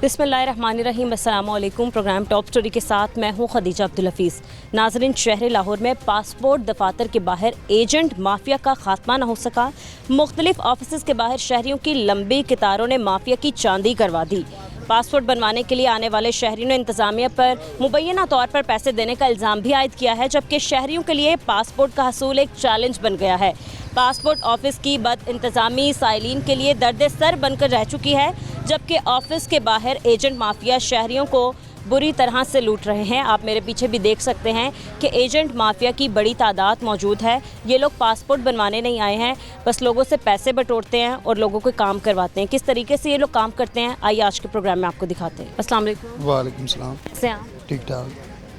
बिस्मिल्लाहिर्रहमानिर्रहीम, अस्सलाम वालेकुम। प्रोग्राम टॉप स्टोरी के साथ मैं हूँ खदीजा अब्दुल हफीज़। नाज़रीन, शहर लाहौर में पासपोर्ट दफातर के बाहर एजेंट माफिया का खात्मा न हो सका। मुख्तलिफ ऑफिस के बाहर शहरियों की लंबी कतारों ने माफिया की चांदी करवा दी। पासपोर्ट बनवाने के लिए आने वाले शहरियों ने इंतज़ामिया पर मुबैना तौर पर पैसे देने का इल्ज़ाम भी आयद किया है, जबकि शहरियों के लिए पासपोर्ट का हसूल एक चैलेंज बन गया है। पासपोर्ट ऑफिस की बद इंतज़ामी साइलिन के लिए दर्द सर बनकर रह चुकी है, जबकि ऑफिस के बाहर एजेंट माफिया शहरियों को बुरी तरह से लूट रहे हैं। आप मेरे पीछे भी देख सकते हैं कि एजेंट माफिया की बड़ी तादाद मौजूद है। ये लोग पासपोर्ट बनवाने नहीं आए हैं, बस लोगों से पैसे बटोरते हैं और लोगों को काम करवाते हैं। किस तरीके से ये लोग काम करते हैं, आइए आज के प्रोग्राम में आपको दिखाते हैं। अस्सलाम वालेकुम। वालेकुम सलाम। कैसे हैं आप? ठीक ठाक।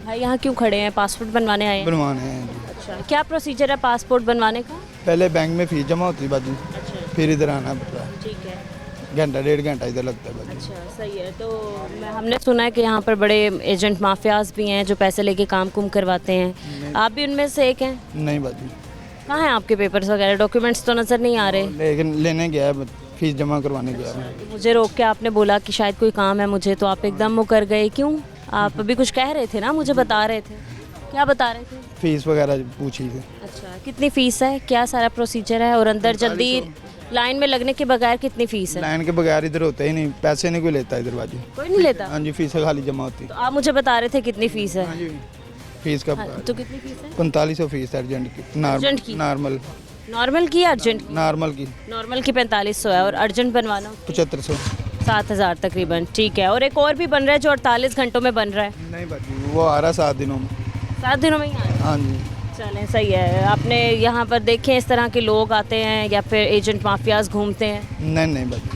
भाई, यहाँ क्यों खड़े हैं? पासपोर्ट बनवाने आए हैं? बनवाने हैं। अच्छा, क्या प्रोसीजर है पासपोर्ट बनवाने का? पहले बैंक में फीस जमा होती है बाजी, अच्छा, फिर इधर आना पड़ता है। ठीक है। घंटा डेढ़ घंटा इधर लगता है बाजी। अच्छा, सही है। तो हमने सुना है कि यहाँ पर बड़े एजेंट माफियाज भी हैं जो पैसे लेके काम कुम करवाते हैं। आप भी उनमें से एक हैं? नहीं बाजी। कहाँ हैं आपके पेपर्स वगैरह? डॉक्यूमेंट्स तो नज़र नहीं आ रहे। लेकिन लेने गया है, फीस जमा करवाने गया है। मुझे रोक के आपने बोला कि शायद कोई काम है मुझे, तो आप एकदम मुकर गए। क्यों? आप अभी कुछ कह रहे थे ना, मुझे बता रहे थे। क्या बता रहे थे? फीस वगैरह पूछी थी। अच्छा, कितनी फ़ीस है, क्या सारा प्रोसीजर है, और अंदर जल्दी लाइन में लगने के बगैर कितनी फ़ीस है? लाइन के बगैर इधर होता ही नहीं, पैसे नहीं कोई लेता इधर बाजी। कोई नहीं लेता? हाँ जी, फीस खाली जमा होती। तो आप मुझे बता रहे थे कितनी फ़ीस है? हाँ जी, फीस का हाँ, तो कितनी फ़ीस है? 4500 फीस अर्जेंट की। अर्जेंट की? नॉर्मल नॉर्मल की या अर्जेंट की? नॉर्मल की नॉर्मल की 4500 है, और अर्जेंट बनवाना 7500। 7000 तकरीबन। ठीक है। और एक और भी बन रहा है जो 48 घंटों में बन रहा है। नहीं बाजी, वो आ रहा 7 दिनों में। 7 दिनों में ही आ रहा है? हाँ जी। चलें, सही है। आपने यहाँ पर देखे इस तरह के लोग आते हैं या फिर एजेंट माफियाज घूमते हैं? नहीं बाजी।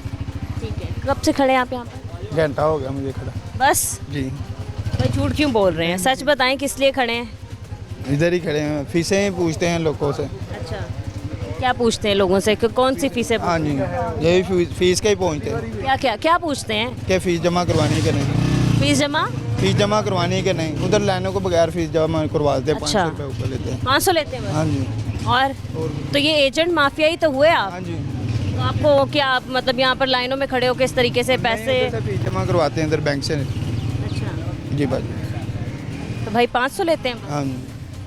ठीक है। कब से खड़े हैं आप यहाँ पर? घंटा हो गया मुझे खड़ा। बस? जी। भाई, झूठ क्यों बोल रहे हैं? सच बताएं, किस लिए खड़े हैं? इधर ही खड़े हैं, फीसें ही पूछते हैं लोगों से। अच्छा, क्या पूछते हैं लोगों से कि कौन सी फीसें? हाँ जी, यही फीस का ही पूछते हैं। क्या क्या क्या पूछते हैं? क्या फीस जमा करवानी है कि नहीं। फीस जमा? फीस जमा करवानी है कि नहीं। उधर लाइनों को बगैर फीस जमा करवा देते हैं। अच्छा। 500 रुपये ऊपर लेते हैं। 500 लेते हैं बस? हाँ जी। और तो ये एजेंट माफिया ही तो हुए आप। हाँ जी। तो आपको क्या, आप मतलब यहाँ पर लाइनों में खड़े हो किस तरीके से पैसे? नहीं, फीस जमा करवाते हैं इधर बैंक से। अच्छा, जी भाई। तो भाई 500 लेते हैं? हाँ जी।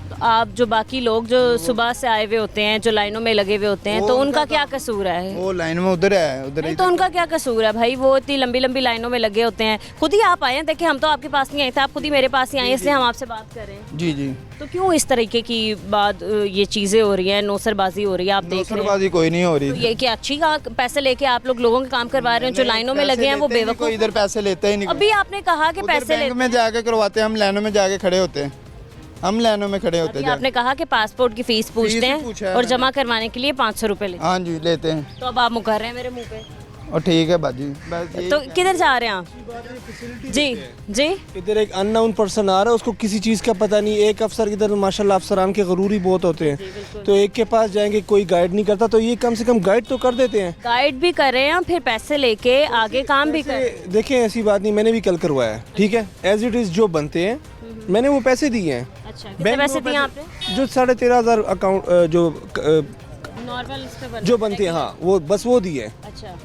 तो आप जो बाकी लोग जो सुबह से आए हुए होते हैं, जो लाइनों में लगे हुए होते हैं, तो उनका क्या कसूर है? वो लाइन में उधर है, उधर नहीं, तो उनका क्या कसूर है भाई? वो इतनी लंबी लंबी लाइनों में लगे होते हैं। खुद ही आप आए हैं, देखिए हम तो आपके पास नहीं आए थे, आप खुद ही मेरे पास ही आए, इसलिए हम आपसे बात कर रहे हैं। जी जी। तो क्यों इस तरीके की बात, ये चीज़ें हो रही हैं, नौसरबाजी हो रही है, आप देख रहे हैं? नौसरबाजी कोई नहीं हो तो रही। ये कि अच्छी पैसे लेके आप लोगों के काम करवा रहे हैं, जो लाइनों में लगे हैं वो बेवकूफ़। इधर पैसे लेते ही नहीं। अभी आपने कहा कि पैसे बैंक में जाके करवाते हैं, हम लाइनों में जाके खड़े होते हैं। हम लाइनों में खड़े होते हैं। आपने कहा कि पासपोर्ट की फीस पूछते हैं और जमा करवाने के लिए 500 रुपये लेते हैं। हाँ जी, लेते हैं। तो अब आप मुकर रहे हैं मेरे मुंह पे। और ठीक है बाजी, बस तो किधर जा रहे हैं आप? जी जी। इधर एक अननोन पर्सन आ रहा है, उसको किसी चीज़ का पता नहीं। एक अफसर की तरफ माशाल्लाह अफसरान के गरूरी बहुत होते हैं, तो एक के पास जाएंगे, कोई गाइड नहीं करता, तो ये कम से कम गाइड तो कर देते हैं। गाइड भी कर रहे हैं, फिर पैसे लेके आगे काम भी कर रहे हैं। देखें, ऐसी बात नहीं, मैंने भी कल करवाया है, ठीक है, एज इट इज़ जो बनते हैं मैंने वो पैसे दिए हैं। अच्छा, कितने पैसे दिए आपने? जो 13,500 अकाउंट नॉर्मल जो बनते हैं, हाँ वो बस वो दिए हैं। अच्छा,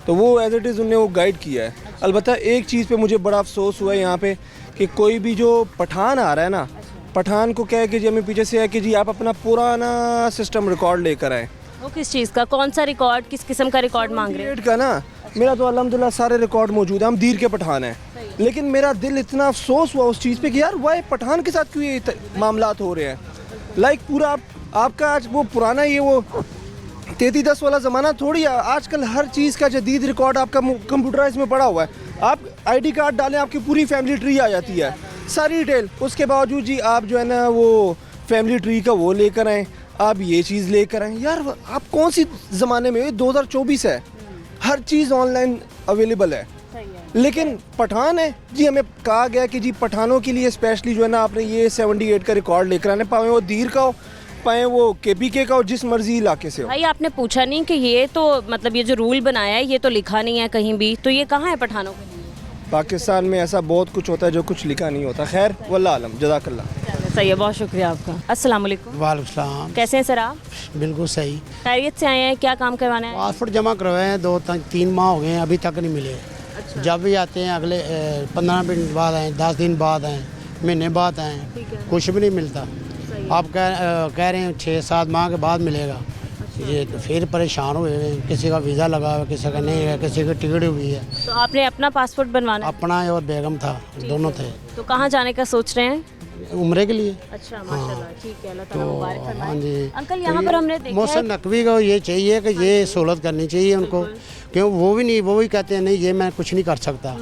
तो वो एज इट इज़ उन्होंने वो गाइड किया है। अलबत्ता एक चीज़ पे मुझे बड़ा अफसोस हुआ है यहाँ पे कि कोई भी जो पठान आ रहा है ना, पठान को क्या है कि जी हमें पीछे से है कि जी आप अपना पुराना सिस्टम रिकॉर्ड लेकर आए। वो किस चीज़ का? कौन सा रिकॉर्ड, किस किस्म का रिकॉर्ड मांग रहे हैं? का ना, मेरा तो अल्हम्दुलिल्लाह सारे रिकॉर्ड मौजूद है, हम दीर के पठान हैं। लेकिन मेरा दिल इतना अफसोस हुआ उस चीज़ पे कि यार वाह, पठान के साथ क्यों ये मामलात हो रहे हैं। लाइक पूरा आपका आज वो पुराना ये वो 3310 वाला ज़माना थोड़ी है। आजकल हर चीज़ का जदीद रिकॉर्ड आपका कंप्यूटराइज में पड़ा हुआ है। आप आईडी कार्ड डालें, आपकी पूरी फैमिली ट्री आ जाती है, सारी डिटेल। उसके बावजूद जी आप जो है ना वो फैमिली ट्री का वो लेकर आएँ, आप ये चीज़ लेकर आएँ। यार आप कौन सी ज़माने में, 2024 है, हर चीज़ ऑनलाइन अवेलेबल है। लेकिन पठान है जी, हमें कहा गया कि जी पठानों के लिए स्पेशली जो है ना आपने ये 78 का रिकॉर्ड लेकर आने, पाए वो दीर का हो, पाए वो केपीके का हो, जिस मर्जी इलाके से हो। भाई, आपने पूछा नहीं कि ये तो मतलब ये जो रूल बनाया है ये तो लिखा नहीं है कहीं भी, तो ये कहाँ है पठानों के लिए? पाकिस्तान में ऐसा बहुत कुछ होता है जो कुछ लिखा नहीं होता। खैर वल्लाह आलम, जज़ाकल्लाह। सही है, बहुत शुक्रिया आपका। अस्सलाम वालेकुम। वालेकुम सलाम। कैसे हैं सर आप? बिल्कुल सही। खैरियत से आए हैं? क्या काम करवाना है? पासपोर्ट जमा करवाए हैं, 2-3 माह हो गए हैं, अभी तक नहीं मिले। जब भी आते हैं अगले 15 मिनट बाद आए, 10 दिन बाद आए, महीने बाद आए, कुछ भी नहीं मिलता। आप कह रहे हैं 6-7 माह के बाद मिलेगा। ये तो फिर परेशान हुए हैं। किसी का वीज़ा लगा हुआ, किसी का नहीं है, किसी की टिकट हुई है। तो आपने अपना पासपोर्ट बनवाना है? अपना और बेगम था, दोनों थे। तो कहाँ जाने का सोच रहे हैं? उम्रे के लिए। अच्छा, माशाल्लाह, ठीक है, अल्लाह ताला मुबारक फरमाए। हाँ जी। अंकल यहाँ पर हमने देखा है मोहसिन नकवी को ये चाहिए कि ये सहूलत करनी चाहिए उनको, क्यों वो भी कहते हैं नहीं ये मैं कुछ नहीं कर सकता,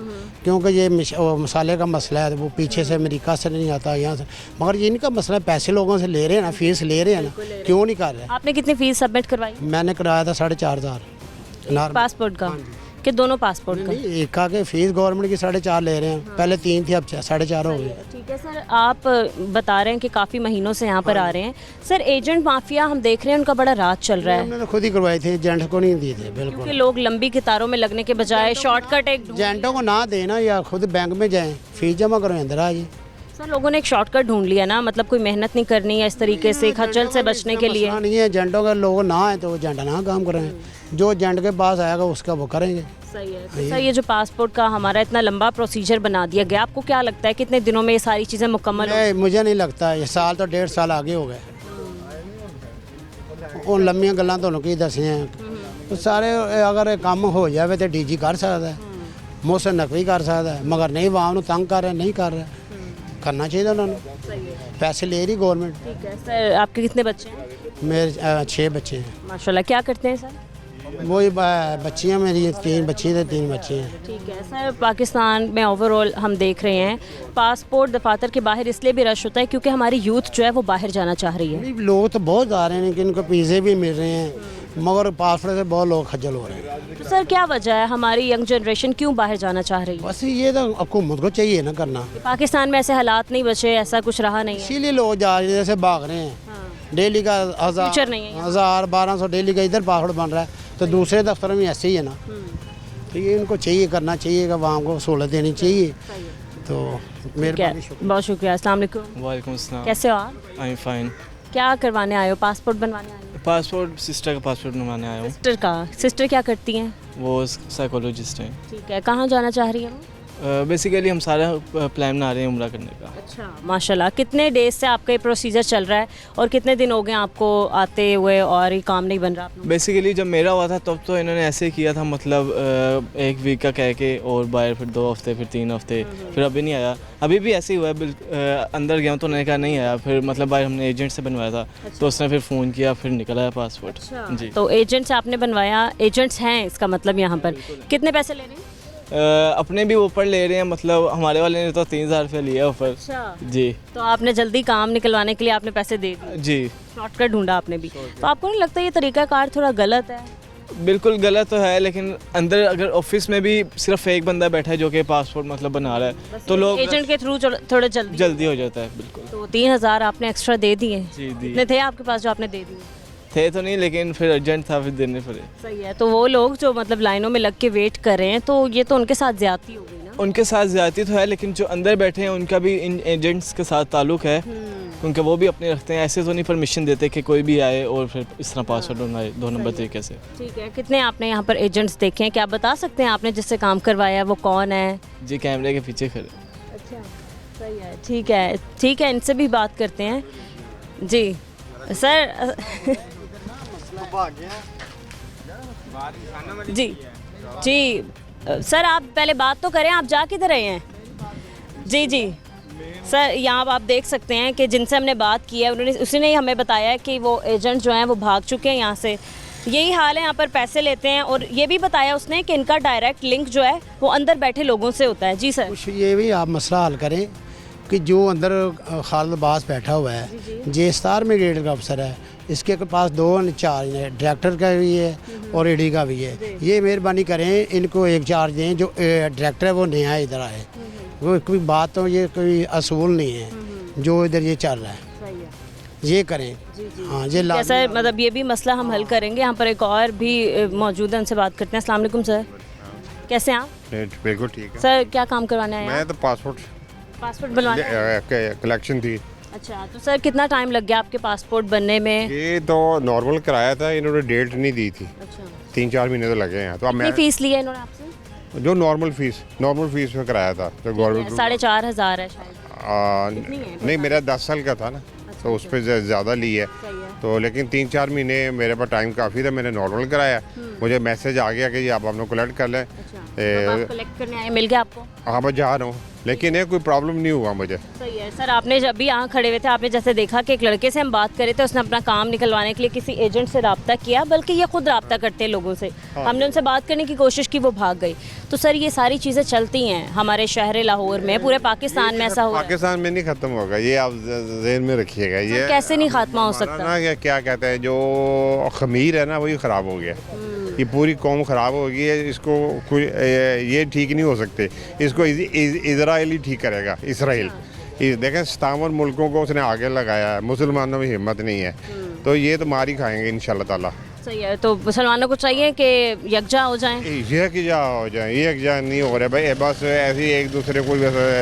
क्योंकि ये मसाले का मसला है, वो पीछे से अमेरिका से नहीं आता, यहाँ से। मगर ये इनका मसला है, पैसे लोगों से ले रहे हैं ना, फीस ले रहे हैं ना, क्यों नहीं कर रहे? आपने कितनी फीस सबमिट करवाई मैंने कराया था 4,500 पासपोर्ट का? कि दोनों पासपोर्ट का? नहीं, एक का के फीस गवर्नमेंट की 4,500 ले रहे हैं। पहले 3 थी, अब 4,500 हो गई। ठीक है सर, आप बता रहे हैं कि काफ़ी महीनों से यहाँ पर आ रहे हैं। सर, एजेंट माफिया हम देख रहे हैं, उनका बड़ा राज चल रहा है, हमने तो खुद ही करवाए थे, एजेंट को नहीं दिए थे। बिल्कुल, क्योंकि लोग लंबी कतारों में लगने के बजाय शॉर्टकट एक एजेंटों को ना देना या खुद बैंक में जाएं, फीस जमा करो, अंदर आ जी। सर, लोगों ने एक शॉर्टकट ढूंढ लिया ना, मतलब कोई मेहनत नहीं करनी है इस तरीके से खज्जल से बचने के लिए। मसला नहीं है, एजेंटों का लोग ना आए तो एजेंट ना काम करें, जो एजेंट के पास आएगा उसका वो करेंगे। सही है। तो सर, ये जो पासपोर्ट का हमारा इतना लंबा प्रोसीजर बना दिया गया, आपको क्या लगता है कितने दिनों में ये सारी चीज़ें मुकम्मल हो? मुझे नहीं लगता, ये साल तो 1.5 साल आगे हो गए। उन लम्बियां गल्लां तो की दसियां, तो सारे अगर काम हो जाए तो DG कर सकता है, मोहसिन नकवी कर सकता है, मगर नहीं वाम नूं तंग कर रहे, नहीं कर रहे। करना चाहिए उन्होंने, पैसे ले रही गवर्नमेंट। ठीक है सर, आपके कितने बच्चे हैं? मेरे 6 बच्चे हैं। माशाल्लाह, क्या करते हैं सर? वही बच्चियाँ मेरी 3 बच्ची थे, 3 बच्चे हैं। ठीक है सर, पाकिस्तान में ओवरऑल हम देख रहे हैं पासपोर्ट दफातर के बाहर इसलिए भी रश होता है क्योंकि हमारी यूथ जो है वो बाहर जाना चाह रही है। लोग तो बहुत आ रहे हैं, लेकिन इनको वीज़े भी मिल रहे हैं, मगर पासपोर्ट से बहुत लोग खज्जल हो रहे हैं। तो सर, क्या वजह है हमारी यंग जनरेशन क्यों बाहर जाना चाह रही है? बस ये तो हुकूमत को चाहिए ना करना। पाकिस्तान में ऐसे हालात नहीं बचे, ऐसा कुछ रहा नहीं है, इसीलिए लोग जा रहे हैं, जैसे भाग रहे हैं। डेली का फ्यूचर नहीं है। 1,000-1,200 डेली का इधर पासपोर्ट बन रहा है, तो दूसरे दफ्तर में ऐसे ही है ना। तो ये इनको चाहिए, करना चाहिए कि वहाँ को सहूलत देनी चाहिए। तो मेहरबानी, बहुत शुक्रिया। अस्सलाम वालेकुम। वालेकुम अस्सलाम। कैसे हो आप? I am fine. क्या करवाने आए हो? पासपोर्ट बनवाने आए हो? पासपोर्ट सिस्टर का पासपोर्ट बनवाने आया हूँ। सिस्टर का? सिस्टर क्या करती हैं? वो साइकोलॉजिस्ट हैं। ठीक है, कहाँ जाना चाह रही हैं वो? बेसिकली हम सारा प्लान बना रहे हैं उम्रा करने का। अच्छा, माशाल्लाह। कितने डेज से आपका ये प्रोसीजर चल रहा है और कितने दिन हो गए आपको आते हुए और ये काम नहीं बन रहा आप लोगों बेसिकली जब मेरा हुआ था तब तो इन्होंने ऐसे किया था, मतलब 1 वीक का कह के और बाहर फिर 2 हफ्ते, फिर 3 हफ्ते, फिर अभी नहीं आया। अभी भी ऐसे ही हुआ है, अंदर गया तो उन्होंने कहा नहीं आया, फिर मतलब बाहर हमने एजेंट से बनवाया था। तो उसने फिर फ़ोन किया, फिर निकल आया पासपोर्ट। जी। तो एजेंट से आपने बनवाया, एजेंट्स हैं इसका मतलब यहाँ पर। कितने पैसे ले रहे हैं? अपने भी ऊपर ले रहे हैं, मतलब हमारे वाले ने तो 3,000 रुपये लिया ऊपर। अच्छा जी। तो आपने जल्दी काम निकलवाने के लिए आपने पैसे दे दिए? जी। शॉर्टकट ढूंढा आपने भी। तो आपको नहीं लगता ये तरीकाकार थोड़ा गलत है? बिल्कुल गलत तो है, लेकिन अंदर अगर ऑफिस में भी सिर्फ एक बंदा बैठा है जो कि पासपोर्ट मतलब बना रहा है, तो लोग एजेंट के थ्रू थोड़ा जल्दी हो जाता है। बिल्कुल। तो 3,000 आपने एक्स्ट्रा दे दिए? जी दी। कितने थे आपके पास जो आपने दे दिए? थे तो नहीं, लेकिन फिर अर्जेंट था, फिर देने पड़े। सही है। तो वो लोग जो मतलब लाइनों में लग के वेट कर रहे हैं, तो ये तो उनके साथ ज्यादती हो गई ना? उनके साथ ज्यादती तो है, लेकिन जो अंदर बैठे हैं उनका भी इन एजेंट्स के साथ ताल्लुक है, क्योंकि वो भी अपने रखते हैं। ऐसे तो नहीं परमिशन देते कि कोई भी आए और फिर इस तरह पासवर्ड बनवाए 2 नंबर तरीके से। ठीक है। कितने आपने यहाँ पर एजेंट्स देखे हैं? क्या आप बता सकते हैं आपने जिससे काम करवाया वो कौन है? जी, कैमरे के पीछे खड़े। अच्छा, सही है। ठीक है, इनसे भी बात करते हैं। जी सर। जी सर, आप पहले बात तो करें, आप जा किधर रहे हैं? जी सर, यहाँ आप देख सकते हैं कि जिनसे हमने बात की है उसने ही हमें बताया कि वो एजेंट जो हैं वो भाग चुके हैं यहाँ से। यही हाल है, यहाँ पर पैसे लेते हैं, और ये भी बताया उसने कि इनका डायरेक्ट लिंक जो है वो अंदर बैठे लोगों से होता है। जी सर। कुछ ये भी आप मसला हल करें कि जो अंदर खालिद अब्बास बैठा हुआ है, जे-स्टार में ग्रेड का अफसर है, इसके पास 2 इंचार्ज हैं, डायरेक्टर का भी है और ED का भी है। ये मेहरबानी करें, इनको एक चार्ज दें, जो डायरेक्टर है वो नया इधर आए। वो कोई बात तो ये कोई असूल नहीं है जो इधर ये चल रहा है, ये करें। हाँ, ये सर, मतलब ये भी मसला हम हल करेंगे। यहाँ पर एक और भी मौजूद है, उनसे बात करते हैं। अस्सलाम वालेकुम सर, कैसे हैं आप? बिल्कुल ठीक है सर, क्या काम करवाने आए? मैं तो पासपोर्ट बनवाने? कलेक्शन थी। अच्छा, तो सर कितना टाइम लग गया आपके पासपोर्ट बनने में? ये तो नॉर्मल कराया था, इन्होंने डेट नहीं दी थी। अच्छा, 3-4 महीने तो लगे हैं। तो अब मैं फीस ली है इन्होंने आपसे? जो नॉर्मल फीस में कराया था जो गवर्नमेंट 4,500 है शायद। नहीं मेरा 10 साल का था ना, तो उस पर ज़्यादा ली है। तो लेकिन 3-4 महीने मेरे पास टाइम काफ़ी था, मैंने नॉर्मल कराया। मुझे मैसेज आ गया कि ये आप अपने कलेक्ट कर लें। आप कलेक्ट करने आए, मिल गया आपको? हाँ मैं जा रहा हूँ, लेकिन ये कोई प्रॉब्लम नहीं हुआ मुझे। सही है सर। आपने जब भी यहाँ खड़े हुए थे, आपने जैसे देखा कि एक लड़के से हम बात कर रहे थे, उसने अपना काम निकलवाने के लिए किसी एजेंट से रब्ता किया, बल्कि ये खुद रब्ता करते हैं लोगों से। हमने उनसे बात करने की कोशिश की, वो भाग गई। तो सर ये सारी चीज़ें चलती हैं हमारे शहर लाहौर में, पूरे पाकिस्तान में ऐसा हो रहा है। पाकिस्तान में नहीं ख़त्म होगा ये, आप ज़हन में रखिएगा। ये कैसे नहीं खात्मा हो सकता? ना क्या कहते हैं, जो खमीर है ना वही ख़राब हो गया। ये पूरी कौम ख़राब हो गई है, इसको कोई ये ठीक नहीं हो सकते। इसको इजराइल ही ठीक करेगा, इसराइल। देखें 57 मुल्कों को उसने आगे लगाया है, मुसलमानों में हिम्मत नहीं है, तो ये तो मार ही खाएंगे इंशाल्लाह ताला। सही है। तो मुसलमानों को चाहिए कि यकजा हो जाएं। यकजा हो जाए, यकजा नहीं हो रहा भाई, बस ऐसे ही एक दूसरे को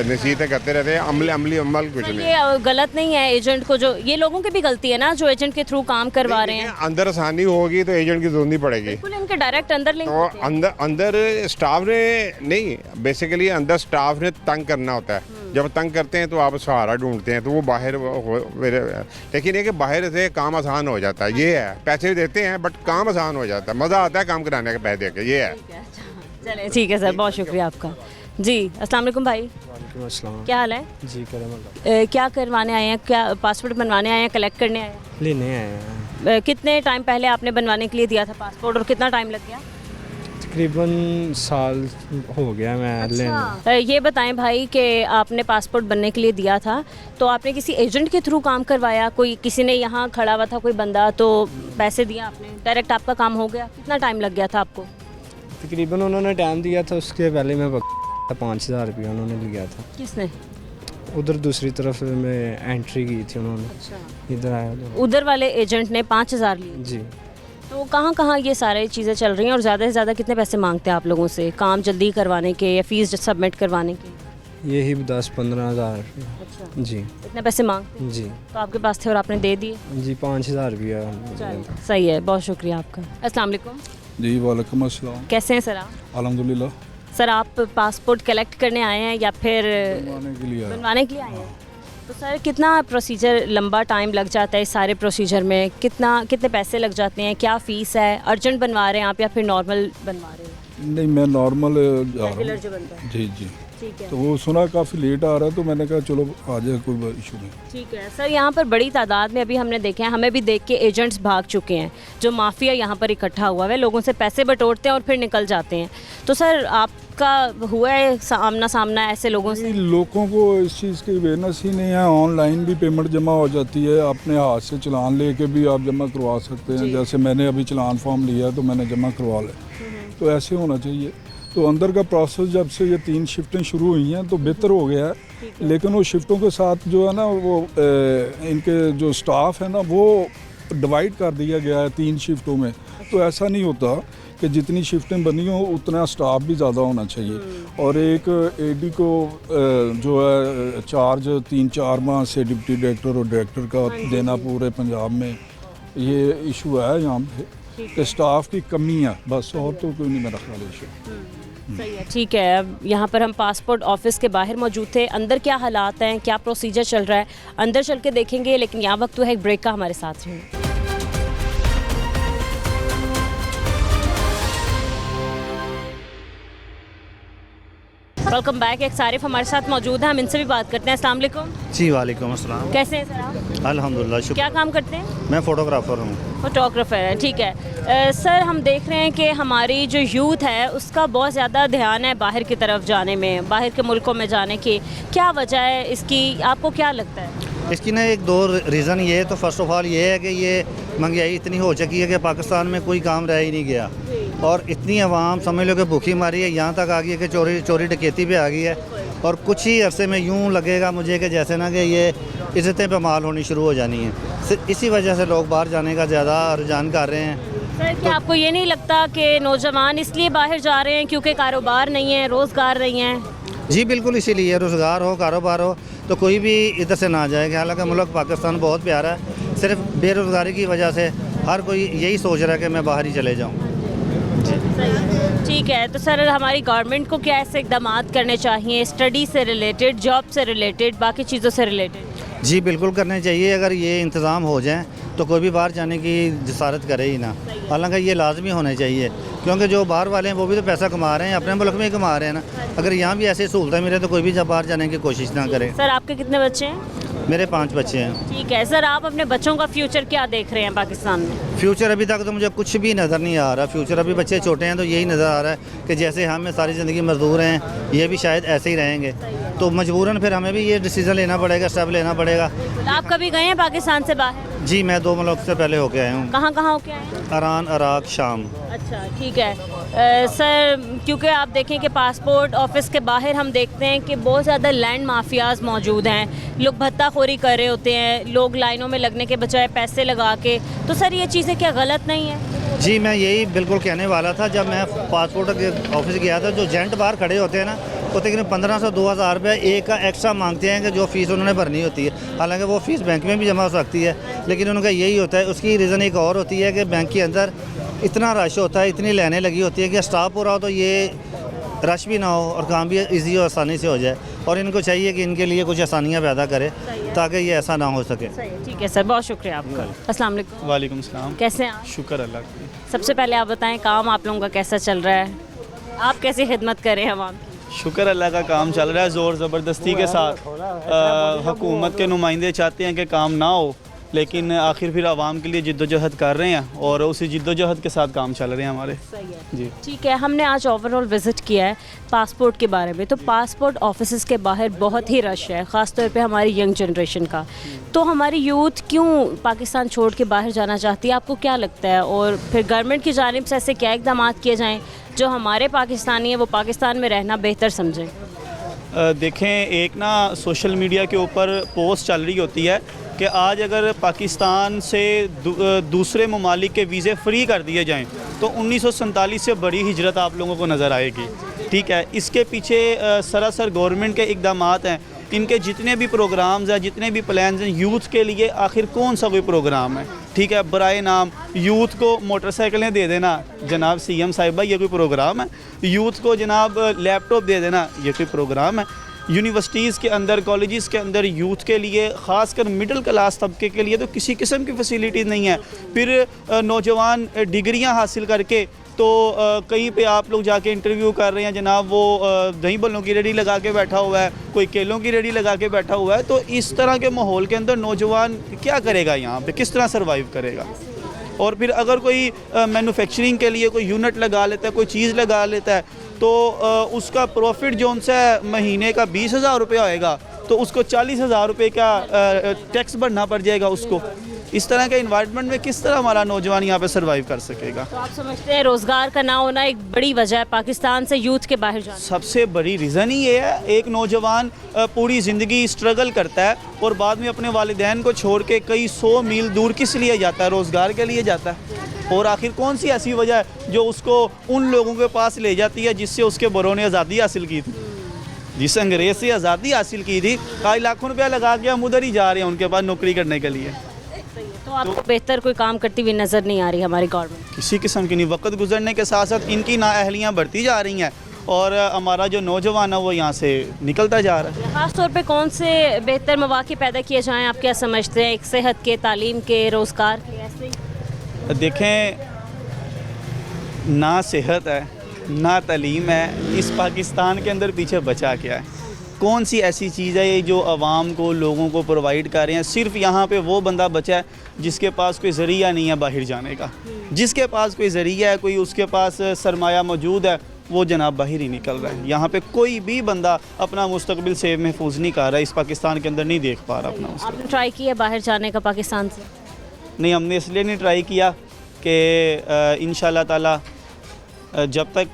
नसीहतें करते रहते हैं, अमल कुछ नहीं। ये गलत नहीं है एजेंट को, जो ये लोगों की भी गलती है ना जो एजेंट के थ्रू काम करवा रहे हैं। अंदर आसानी होगी तो एजेंट की जरूरत नहीं पड़ेगी। बिल्कुल, इनके डायरेक्ट अंदर लिंक तो होते हैं। अंदर स्टाफ ने नहीं, बेसिकली अंदर स्टाफ ने तंग करना होता है। जब तंग करते हैं तो आप सहारा ढूंढते हैं, तो वो बाहर लेकिन ये कि बाहर से काम आसान हो जाता है। ये है, पैसे देते हैं बट काम आसान हो जाता है, मज़ा आता है काम कराने के पैसे दे के। ये है। चले ठीक है सर, बहुत शुक्रिया आपका। जी अस्सलाम वालेकुम भाई, वालेकुम। क्या हाल है? जी करम क्या करवाने आए हैं? क्या पासपोर्ट बनवाने आए हैं, कलेक्ट करने आए हैं? लेने आए हैं। कितने टाइम पहले आपने बनवाने के लिए दिया था पासपोर्ट, और कितना टाइम लग गया? तकरीबन साल हो गया मैं लेने। ये बताएं भाई कि आपने पासपोर्ट बनने के लिए दिया था, तो आपने किसी एजेंट के थ्रू काम करवाया? कोई किसी ने यहाँ खड़ा हुआ था कोई बंदा, तो पैसे दिया आपने, डायरेक्ट आपका काम हो गया? कितना टाइम लग गया था आपको? तकरीबन उन्होंने टाइम दिया था, उसके पहले मैं 5,000 रुपया उन्होंने लिया था। किसने? उधर दूसरी तरफ में एंट्री की थी उन्होंने, इधर आया तो। उधर वाले एजेंट ने 5,000 लिए? जी। तो कहाँ ये सारी चीज़ें चल रही हैं, और ज़्यादा से ज़्यादा कितने पैसे मांगते हैं आप लोगों से काम जल्दी करवाने के या फीस सबमिट करवाने के? यही 10-15 हज़ार। अच्छा, जी इतने पैसे मांगते हैं? जी तो आपके पास थे और आपने दे दिए? जी 5,000 रुपया। सही है, बहुत शुक्रिया आपका। अस्सलाम वालेकुम। जी वालेकुम अस्सलाम। कैसे हैं सर आप? अल्हम्दुलिल्लाह। सर आप पासपोर्ट कलेक्ट करने आए हैं या फिर बनवाने के लिए आए हैं? तो सर कितना प्रोसीजर, लंबा टाइम लग जाता है इस सारे प्रोसीजर में? कितने पैसे लग जाते हैं? क्या फ़ीस है? अर्जेंट बनवा रहे हैं आप या फिर नॉर्मल बनवा रहे हैं? नहीं मैं नॉर्मल जा रहा रेगुलर हूँ। जो बनता है। जी जी। ठीक है, तो वो सुना काफ़ी लेट आ रहा है, तो मैंने कहा चलो आ जाए, कोई इशू नहीं। ठीक है सर। यहाँ पर बड़ी तादाद में अभी हमने देखे हैं, हमें भी देख के एजेंट्स भाग चुके हैं। जो माफिया यहाँ पर इकट्ठा हुआ है, लोगों से पैसे बटोरते हैं और फिर निकल जाते हैं। तो सर आपका हुआ है आमना सामना ऐसे लोगों से? लोगों को इस चीज़ की अवेयरनेस ही नहीं है। ऑनलाइन भी पेमेंट जमा हो जाती है, अपने हाथ से चलान लेके भी आप जमा करवा सकते हैं। जैसे मैंने अभी चलान फॉर्म लिया तो मैंने जमा करवा लिया, तो ऐसे होना चाहिए। तो अंदर का प्रोसेस जब से ये 3 शिफ्टें शुरू हुई हैं तो बेहतर हो गया है, लेकिन वो शिफ्टों के साथ जो है ना वो इनके जो स्टाफ है ना वो डिवाइड कर दिया गया है 3 शिफ्टों में। तो ऐसा नहीं होता कि जितनी शिफ्टें बनी हो उतना स्टाफ भी ज़्यादा होना चाहिए। और एक एडी को जो है चार्ज 3-4 माह से डिप्टी डायरेक्टर और डायरेक्टर का देना पूरे पंजाब में, ये इशू है यहाँ पे कि स्टाफ की कमी है, बस और तो कोई नहीं मेरा ख्याल इशू। सही है, ठीक है। अब यहाँ पर हम पासपोर्ट ऑफिस के बाहर मौजूद थे। अंदर क्या हालात हैं, क्या प्रोसीजर चल रहा है, अंदर चल के देखेंगे, लेकिन यहाँ वक्त तो है एक ब्रेक का। हमारे साथ रहिए। Welcome back. एक सारिफ हमारे साथ मौजूद है, हम इनसे भी बात करते हैं। अस्सलाम वालेकुम। जी वालेकुम अस्सलाम। कैसे हैं सर आप? अल्हम्दुलिल्लाह शुक्र। क्या काम करते हैं? मैं फ़ोटोग्राफ़र हूँ। फोटोग्राफर है, ठीक है। सर हम देख रहे हैं कि हमारी जो यूथ है उसका बहुत ज़्यादा ध्यान है बाहर की तरफ जाने में, बाहर के मुल्कों में जाने की। क्या वजह है इसकी, आपको क्या लगता है? इसकी ना 1-2 रीज़न ये है। तो फर्स्ट ऑफ ऑल ये है कि ये महंगाई इतनी हो चुकी है कि पाकिस्तान में कोई काम रह ही नहीं गया, और इतनी आवाम समझ लो कि भूखी मारी है, यहाँ तक आ गई है कि चोरी डकैती पे आ गई है। और कुछ ही अरसे में यूँ लगेगा मुझे कि जैसे ना कि ये इज़्ज़तें पे माल होनी शुरू हो जानी है। सिर्फ इसी वजह से लोग बाहर जाने का ज़्यादा रुझान कर रहे हैं। सर क्या आपको ये नहीं लगता कि नौजवान इसलिए बाहर जा रहे हैं क्योंकि कारोबार नहीं है, रोज़गार नहीं है? जी बिल्कुल, इसीलिए रोज़गार हो, कारोबार हो तो कोई भी इधर से ना जाए। हालांकि मुल्क पाकिस्तान बहुत प्यारा है, सिर्फ बेरोज़गारी की वजह से हर कोई यही सोच रहा है कि मैं बाहर ही चले जाऊँ। ठीक है, तो सर हमारी गवर्नमेंट को क्या ऐसे इकदाम करने चाहिए स्टडी से रिलेटेड, जॉब से रिलेटेड, बाकी चीज़ों से रिलेटेड? जी बिल्कुल करने चाहिए। अगर ये इंतज़ाम हो जाएँ तो कोई भी बाहर जाने की जसारत करे ही ना। हालांकि ये लाजमी होने चाहिए, क्योंकि जो बाहर वाले हैं वो भी तो पैसा कमा रहे हैं, अपने मुल्क में ही कमा रहे हैं ना। अगर यहाँ भी ऐसी सहूलतें मिले तो कोई भी जब बाहर जाने की कोशिश ना करे। सर आपके कितने बच्चे हैं? मेरे 5 बच्चे हैं। ठीक है सर, आप अपने बच्चों का फ्यूचर क्या देख रहे हैं पाकिस्तान में? फ्यूचर अभी तक तो मुझे कुछ भी नज़र नहीं आ रहा। फ्यूचर अभी बच्चे छोटे हैं तो यही नज़र आ रहा है कि जैसे हम सारी ज़िंदगी मजदूर हैं, ये भी शायद ऐसे ही रहेंगे। तो मजबूरन फिर हमें भी ये डिसीज़न लेना पड़ेगा, स्टेप लेना पड़ेगा। आप कभी गए हैं पाकिस्तान से बाहर? जी मैं 2 मुल्क से पहले होके आया हूँ। कहाँ कहाँ होके आए हैं? ईरान, इराक, शाम। अच्छा ठीक है सर, क्योंकि आप देखें कि पासपोर्ट ऑफिस के बाहर हम देखते हैं कि बहुत ज़्यादा लैंड माफियाज मौजूद हैं। लोग भत्ताखोरी कर रहे होते हैं, लोग लाइनों में लगने के बजाय पैसे लगा के। तो सर ये चीज़ें क्या गलत नहीं है? जी मैं यही बिल्कुल कहने वाला था। जब मैं पासपोर्ट के ऑफिस गया था, जो एजेंट बाहर खड़े होते हैं ना, वो तकरीबन 1500-2000 रुपये एक का एक्स्ट्रा मांगते हैं कि जो फ़ीस उन्होंने भरनी होती है। हालांकि वो फ़ीस बैंक में भी जमा हो सकती है, लेकिन उनका यही होता है। उसकी रीज़न एक और होती है कि बैंक के अंदर इतना रश होता है, इतनी लाइनें लगी होती है कि स्टाफ पूरा हो तो ये रश भी ना हो और काम भी इजी और आसानी से हो जाए। और इनको चाहिए कि इनके लिए कुछ आसानियाँ पैदा करे ताकि ये ऐसा ना हो सके। ठीक है सर, बहुत शुक्रिया आपका। अस्सलाम वालेकुम। वालेकुम सलाम। कैसे हैं आप? शुक्र अल्लाह का। सबसे पहले आप बताएं काम आप लोगों का कैसा चल रहा है? आप कैसी खिदमत कर रहे हैं आवाम की? शुक्र अल्लाह का काम चल रहा है ज़ोर ज़बरदस्ती के साथ। हुकूमत के नुमाइंदे चाहते हैं कि काम ना हो, लेकिन आखिर फिर आवाम के लिए जिद्दोजहद कर रहे हैं और उसी जिद्दोजहद के साथ काम चल रहे हैं हमारे। जी ठीक है, हमने आज ओवरऑल विज़िट किया है पासपोर्ट के बारे में। तो पासपोर्ट ऑफिस के बाहर बहुत ही रश है, ख़ास तौर पे हमारी यंग जनरेशन का। तो हमारी यूथ क्यों पाकिस्तान छोड़ के बाहर जाना चाहती है, आपको क्या लगता है? और फिर गवर्नमेंट की जानिब से ऐसे क्या इकदाम किए जाएँ जो हमारे पाकिस्तानी हैं वो पाकिस्तान में रहना बेहतर समझें? देखें, एक ना सोशल मीडिया के ऊपर पोस्ट चल रही होती है कि आज अगर पाकिस्तान से दूसरे ममालिक के वीज़े फ्री कर दिए जाएं तो 1947 से बड़ी हिजरत आप लोगों को नज़र आएगी। ठीक है, इसके पीछे सरासर गवर्नमेंट के इक़दाम हैं। इनके जितने भी प्रोग्राम्स हैं, जितने भी प्लान्स हैं यूथ के लिए, आखिर कौन सा कोई प्रोग्राम है? ठीक है, बराए नाम यूथ को मोटरसाइकिलें दे देना जनाब सीएम साहिबा, ये कोई प्रोग्राम है? यूथ को जनाब लैपटॉप दे देना, ये कोई प्रोग्राम है? यूनिवर्सिटीज़ के अंदर, कॉलेजेस के अंदर यूथ के लिए, ख़ासकर मिडिल क्लास तबके के लिए तो किसी किस्म की फैसिलिटीज़ नहीं है। फिर नौजवान डिग्रियां हासिल करके तो कहीं पे आप लोग जाके इंटरव्यू कर रहे हैं जनाब, वो दही बल्लों की रेडी लगा के बैठा हुआ है, कोई केलों की रेडी लगा के बैठा हुआ है। तो इस तरह के माहौल के अंदर नौजवान क्या करेगा, यहाँ पे किस तरह सर्वाइव करेगा? और फिर अगर कोई मैन्युफैक्चरिंग के लिए कोई यूनिट लगा लेता है, कोई चीज़ लगा लेता है, तो उसका प्रॉफिट जो उनसे महीने का 20,000 रुपये आएगा तो उसको 40,000 रुपये का टैक्स भरना पड़ जाएगा उसको। इस तरह के इन्वायरमेंट में किस तरह हमारा नौजवान यहाँ पे सर्वाइव कर सकेगा? तो आप समझते हैं रोज़गार का ना होना एक बड़ी वजह है पाकिस्तान से यूथ के बाहर जाना? सबसे बड़ी रीज़न ही ये है। एक नौजवान पूरी ज़िंदगी स्ट्रगल करता है और बाद में अपने वालिदैन को छोड़ के कई 100 मील दूर किस लिए जाता है? रोज़गार के लिए जाता है। और आखिर कौन सी ऐसी वजह है जो उसको उन लोगों के पास ले जाती है जिससे उसके बड़ों ने आज़ादी हासिल की थी, जिस अंग्रेज़ से आज़ादी हासिल की थी? कई लाखों रुपया लगा के हम उधर ही जा रहे हैं उनके पास नौकरी करने के लिए। तो आपको बेहतर कोई काम करती हुई नज़र नहीं आ रही हमारी गवर्नमेंट? किसी किस्म की नहीं। वक्त गुजरने के साथ साथ इनकी नाअहलियाँ बढ़ती जा रही हैं और हमारा जो नौजवान है वो यहाँ से निकलता जा रहा है। ख़ास तौर पे कौन से बेहतर मौक़े पैदा किए जाएँ, आप क्या समझते हैं? एक सेहत के, तालीम के, रोज़गार के, ऐसे ही? देखें, ना सेहत है ना तालीम है, इस पाकिस्तान के अंदर पीछे बचा क्या है? कौन सी ऐसी चीज़ है ये जो आवाम को, लोगों को प्रोवाइड कर रहे हैं? सिर्फ यहाँ पे वो बंदा बचा है जिसके पास कोई ज़रिया नहीं है बाहर जाने का। जिसके पास कोई ज़रिया है, कोई उसके पास सरमाया मौजूद है, वो जनाब बाहर ही निकल रहा है। यहाँ पे कोई भी बंदा अपना मुस्तकबिल से महफूज नहीं कर रहा है, इस पाकिस्तान के अंदर नहीं देख पा रहा अपना मुस्तकबिल। आपने ट्राई किया बाहर जाने का पाकिस्तान से? नहीं, हमने इसलिए नहीं ट्राई किया कि इंशाल्लाह ताला जब तक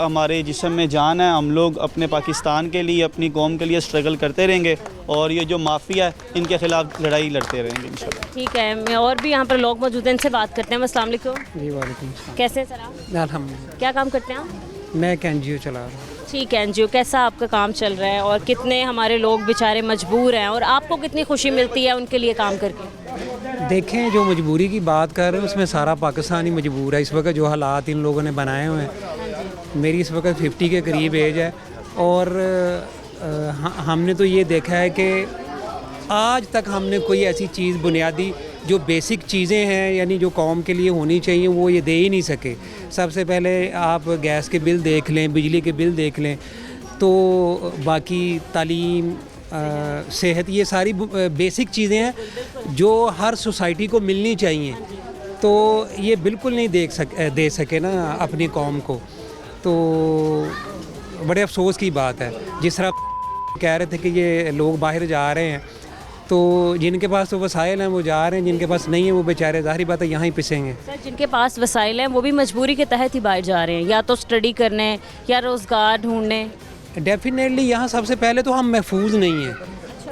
हमारे जिस्म में जान है, हम लोग अपने पाकिस्तान के लिए, अपनी कौम के लिए स्ट्रगल करते रहेंगे और ये जो माफिया है इनके खिलाफ लड़ाई लड़ते रहेंगे इंशाल्लाह। ठीक है, मैं और भी यहाँ पर लोग मौजूद हैं, इनसे बात करते हैं। अस्सलाम वालेकुम। जी वालेकुम सलाम। कैसे हैं सर आप? अल्हम्दुलिल्लाह। क्या काम करते हैं आप? मैं एक एनजीओ चला रहा हूँ। ठीक है, एनजीओ। कैसा आपका काम चल रहा है और कितने हमारे लोग बेचारे मजबूर हैं और आपको कितनी खुशी मिलती है उनके लिए काम करके? देखें, जो मजबूरी की बात कर रहे हैं उसमें सारा पाकिस्तान ही मजबूर है। इस वक्त जो हालात इन लोगों ने बनाए हुए हैं मेरी इस वक्त 50 के करीब एज है और हमने तो ये देखा है कि आज तक हमने कोई ऐसी चीज़ बुनियादी जो बेसिक चीज़ें हैं यानी जो कौम के लिए होनी चाहिए वो ये दे ही नहीं सके। सबसे पहले आप गैस के बिल देख लें, बिजली के बिल देख लें, तो बाकी तालीम, सेहत, ये सारी बेसिक चीज़ें हैं जो हर सोसाइटी को मिलनी चाहिए, तो ये बिल्कुल नहीं दे सके ना अपनी कौम को। तो बड़े अफसोस की बात है। जिस तरह कह रहे थे कि ये लोग बाहर जा रहे हैं, तो जिनके पास तो वसाइल हैं वो जा रहे हैं, जिनके पास नहीं है वो बेचारे ज़ाहिर बात है यहाँ ही पिसेंगे। सर, जिनके पास वसाइल हैं वो भी मजबूरी के तहत ही बाहर जा रहे हैं, या तो स्टडी करने या रोज़गार ढूंढने। डेफिनेटली यहाँ सबसे पहले तो हम महफूज नहीं हैं।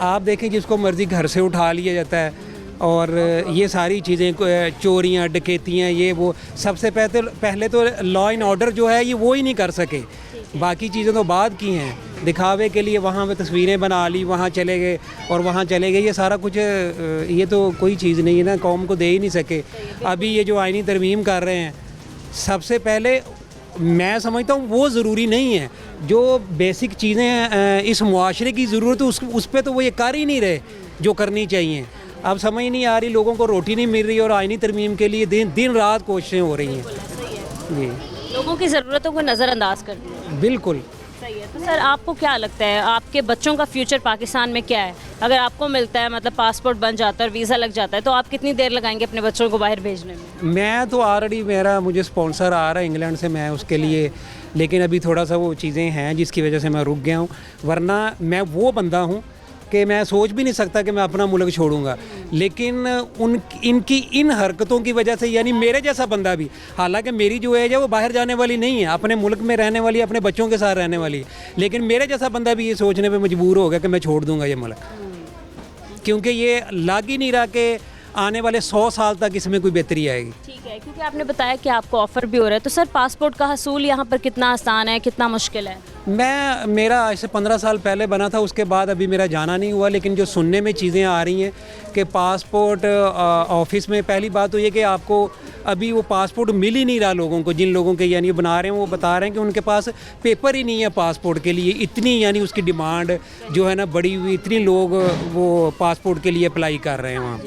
आप देखें जिसको मर्ज़ी घर से उठा लिया जाता है और ये सारी चीज़ें, चोरियाँ, डकैतियाँ, ये वो, सबसे पहले तो लॉ एंड ऑर्डर जो है ये वो ही नहीं कर सके। बाकी चीज़ें तो बाद की हैं, दिखावे के लिए वहाँ पे तस्वीरें बना ली, वहाँ चले गए और वहाँ चले गए, ये सारा कुछ ये तो कोई चीज़ नहीं है ना, कौम को दे ही नहीं सके। अभी ये जो आईनी तरमीम कर रहे हैं, सबसे पहले मैं समझता हूँ वो ज़रूरी नहीं है। जो बेसिक चीज़ें इस मुआशरे की ज़रूरत है उस पर तो वो ये कर ही नहीं रहे जो करनी चाहिए। अब समझ नहीं आ रही, लोगों को रोटी नहीं मिल रही और आईनी तरमीम के लिए दिन रात कोशिशें हो रही हैं। जी, लोगों की ज़रूरतों को नज़रअंदाज कर दिया। बिल्कुल सही है। तो सर, आपको क्या लगता है आपके बच्चों का फ्यूचर पाकिस्तान में क्या है? अगर आपको मिलता है, मतलब पासपोर्ट बन जाता है और वीज़ा लग जाता है, तो आप कितनी देर लगाएंगे अपने बच्चों को बाहर भेजने में? मैं तो ऑलरेडी मुझे स्पॉन्सर आ रहा है इंग्लैंड से, मैं उसके लिए, लेकिन अभी थोड़ा सा वो चीज़ें हैं जिसकी वजह से मैं रुक गया हूँ। वरना मैं वो बंदा हूँ कि मैं सोच भी नहीं सकता कि मैं अपना मुल्क छोड़ूंगा, लेकिन इनकी इन हरकतों की वजह से, यानी मेरे जैसा बंदा भी, हालांकि मेरी जो एज है वो बाहर जाने वाली नहीं है, अपने मुल्क में रहने वाली, अपने बच्चों के साथ रहने वाली, लेकिन मेरे जैसा बंदा भी ये सोचने पे मजबूर हो गया कि मैं छोड़ दूंगा ये मुल्क, क्योंकि ये लग ही नहीं रहा कि आने वाले 100 साल तक इसमें कोई बेहतरी आएगी। ठीक है, क्योंकि आपने बताया कि आपको ऑफ़र भी हो रहा है, तो सर पासपोर्ट का हसूल यहाँ पर कितना आसान है, कितना मुश्किल है? मेरा ऐसे 15 साल पहले बना था, उसके बाद अभी मेरा जाना नहीं हुआ, लेकिन जो सुनने में चीज़ें आ रही हैं कि पासपोर्ट ऑफिस में, पहली बात तो ये कि आपको अभी वो पासपोर्ट मिल ही नहीं रहा लोगों को, जिन लोगों के यानी बना रहे हैं वो बता रहे हैं कि उनके पास पेपर ही नहीं है पासपोर्ट के लिए। इतनी यानी उसकी डिमांड जो है ना बड़ी हुई, इतनी लोग वो पासपोर्ट के लिए अप्लाई कर रहे हैं वहाँ।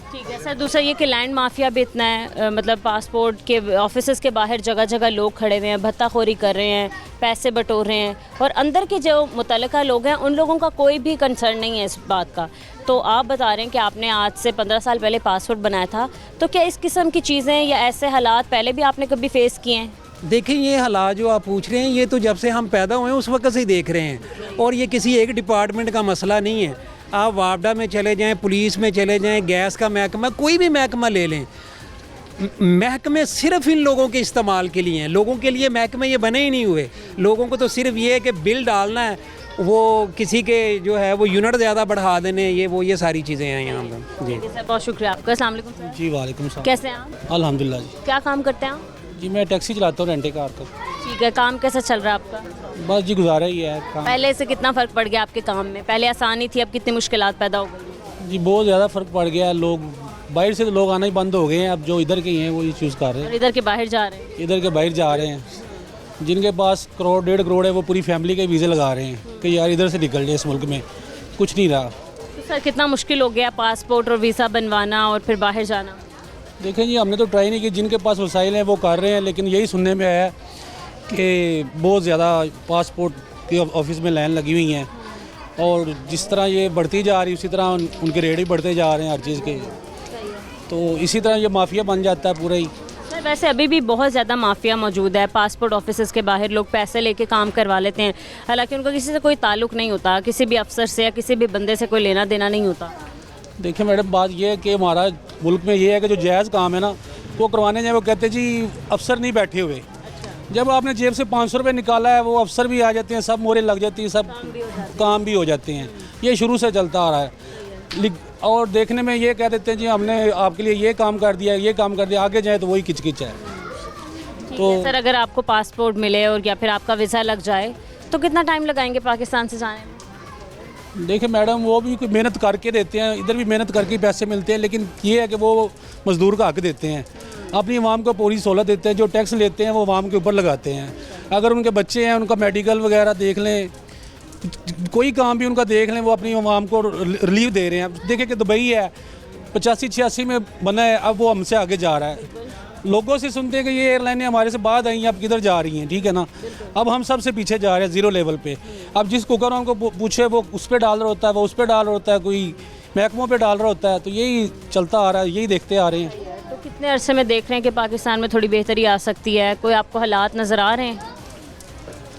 ठीक है सर, दूसरा ये कि लैंड माफिया भी इतना है, मतलब पासपोर्ट के ऑफिस के बाहर जगह जगह लोग खड़े हुए हैं, भत्ताखोरी कर रहे हैं, पैसे बटोर रहे हैं, और अंदर के जो मुतल्लिका लोग हैं उन लोगों का कोई भी कंसर्न नहीं है इस बात का। तो आप बता रहे हैं कि आपने आज से 15 साल पहले पासपोर्ट बनाया था, तो क्या इस किस्म की चीज़ें या ऐसे हालात पहले भी आपने कभी फेस किए हैं? देखिए, ये हालात जो आप पूछ रहे हैं ये तो जब से हम पैदा हुए हैं उस वक्त से ही देख रहे हैं, और ये किसी एक डिपार्टमेंट का मसला नहीं है। आप वापडा में चले जाएं, पुलिस में चले जाएं, गैस का महकमा, कोई भी महकमा ले लें, महकमे सिर्फ इन लोगों के इस्तेमाल के लिए हैं। लोगों के लिए महकमे ये बने ही नहीं हुए। लोगों को तो सिर्फ ये है कि बिल डालना है, वो किसी के जो है वो यूनिट ज़्यादा बढ़ा देने, ये सारी चीज़ें हैं यहाँ पर। जी सर, बहुत शुक्रिया आपका। अस्सलाम वालेकुम सर। जी वालेकुम सलाम। कैसे हैं आप? अल्हम्दुलिल्लाह जी। क्या काम करते हैं आप? जी मैं टैक्सी चलाता हूँ, रेंटे कार का। ठीक है, काम कैसा चल रहा है आपका? बस जी गुजारा ही है काम। पहले से कितना फ़र्क पड़ गया आपके काम में? पहले आसानी थी, अब कितनी मुश्किलात पैदा हो गई? जी बहुत ज़्यादा फ़र्क पड़ गया। लोग बाहर से तो लोग आना ही बंद हो गए हैं, अब जो इधर के ही हैं वो ये चूज़ कर रहे हैं। और इधर के बाहर जा रहे हैं? इधर के बाहर जा रहे हैं। जिनके पास करोड़ 1.5 करोड़ है वो पूरी फैमिली के वीज़े लगा रहे हैं कि यार इधर से निकल जाए, इस मुल्क में कुछ नहीं रहा। तो सर, कितना मुश्किल हो गया पासपोर्ट और वीज़ा बनवाना और फिर बाहर जाना? देखें जी, हमने तो ट्राई नहीं की, जिनके पास वसाइल हैं वो कर रहे हैं, लेकिन यही सुनने में आया कि बहुत ज़्यादा पासपोर्ट के ऑफिस में लाइन लगी हुई हैं, और जिस तरह ये बढ़ती जा रही उसी तरह उनके रेट ही बढ़ते जा रहे हैं हर चीज़ के, तो इसी तरह ये माफिया बन जाता है पूरा ही। सर, वैसे अभी भी बहुत ज़्यादा माफिया मौजूद है। पासपोर्ट ऑफिस के बाहर लोग पैसे लेके काम करवा लेते हैं, हालांकि उनका किसी से कोई ताल्लुक़ नहीं होता, किसी भी अफसर से या किसी भी बंदे से कोई लेना देना नहीं होता। देखिए मैडम, बात ये है कि हमारा मुल्क में ये है कि जो जायज़ काम है ना वो करवाने जाए, वो कहते जी अफसर नहीं बैठे हुए। जब आपने जेब से 500 रुपये निकाला है, वो अफसर भी आ जाते हैं, सब मोहरें लग जाती हैं, सब काम भी हो जाते हैं। ये शुरू से चलता आ रहा है, और देखने में ये कह देते हैं जी हमने आपके लिए ये काम कर दिया, ये काम कर दिया, आगे जाए तो वही किचकिच है। तो सर, अगर आपको पासपोर्ट मिले और या फिर आपका वीज़ा लग जाए तो कितना टाइम लगाएंगे पाकिस्तान से जाने में? देखिए मैडम, वो भी मेहनत करके देते हैं, इधर भी मेहनत करके पैसे मिलते हैं, लेकिन ये है कि वो मज़दूर का हक देते हैं। अपनी आवाम को पूरी सहूलत देते हैं, जो टैक्स लेते हैं वो आवाम के ऊपर लगाते हैं। अगर उनके बच्चे हैं, उनका मेडिकल वगैरह देख लें, कोई काम भी उनका देख लें, वो अपनी आवाम को रिलीफ दे रहे हैं। देखें कि दुबई है 85-86 में बना है, अब वो हमसे आगे जा रहा है। लोगों से सुनते हैं कि ये एयरलाइनें हमारे से बाद आई हैं, अब किधर जा रही हैं, ठीक है ना। अब हम सबसे पीछे जा रहे हैं ज़ीरो लेवल पे। अब जिस कुकर उनको पूछे वो उस पर डाल रहा होता है, वो उस पर डाल रहा होता है, कोई महकमों पे डाल रहा होता है। तो यही चलता आ रहा है, यही देखते आ रहे हैं। तो कितने अरसे में देख रहे हैं कि पाकिस्तान में थोड़ी बेहतरी आ सकती है? कोई आपको हालात नज़र आ रहे हैं?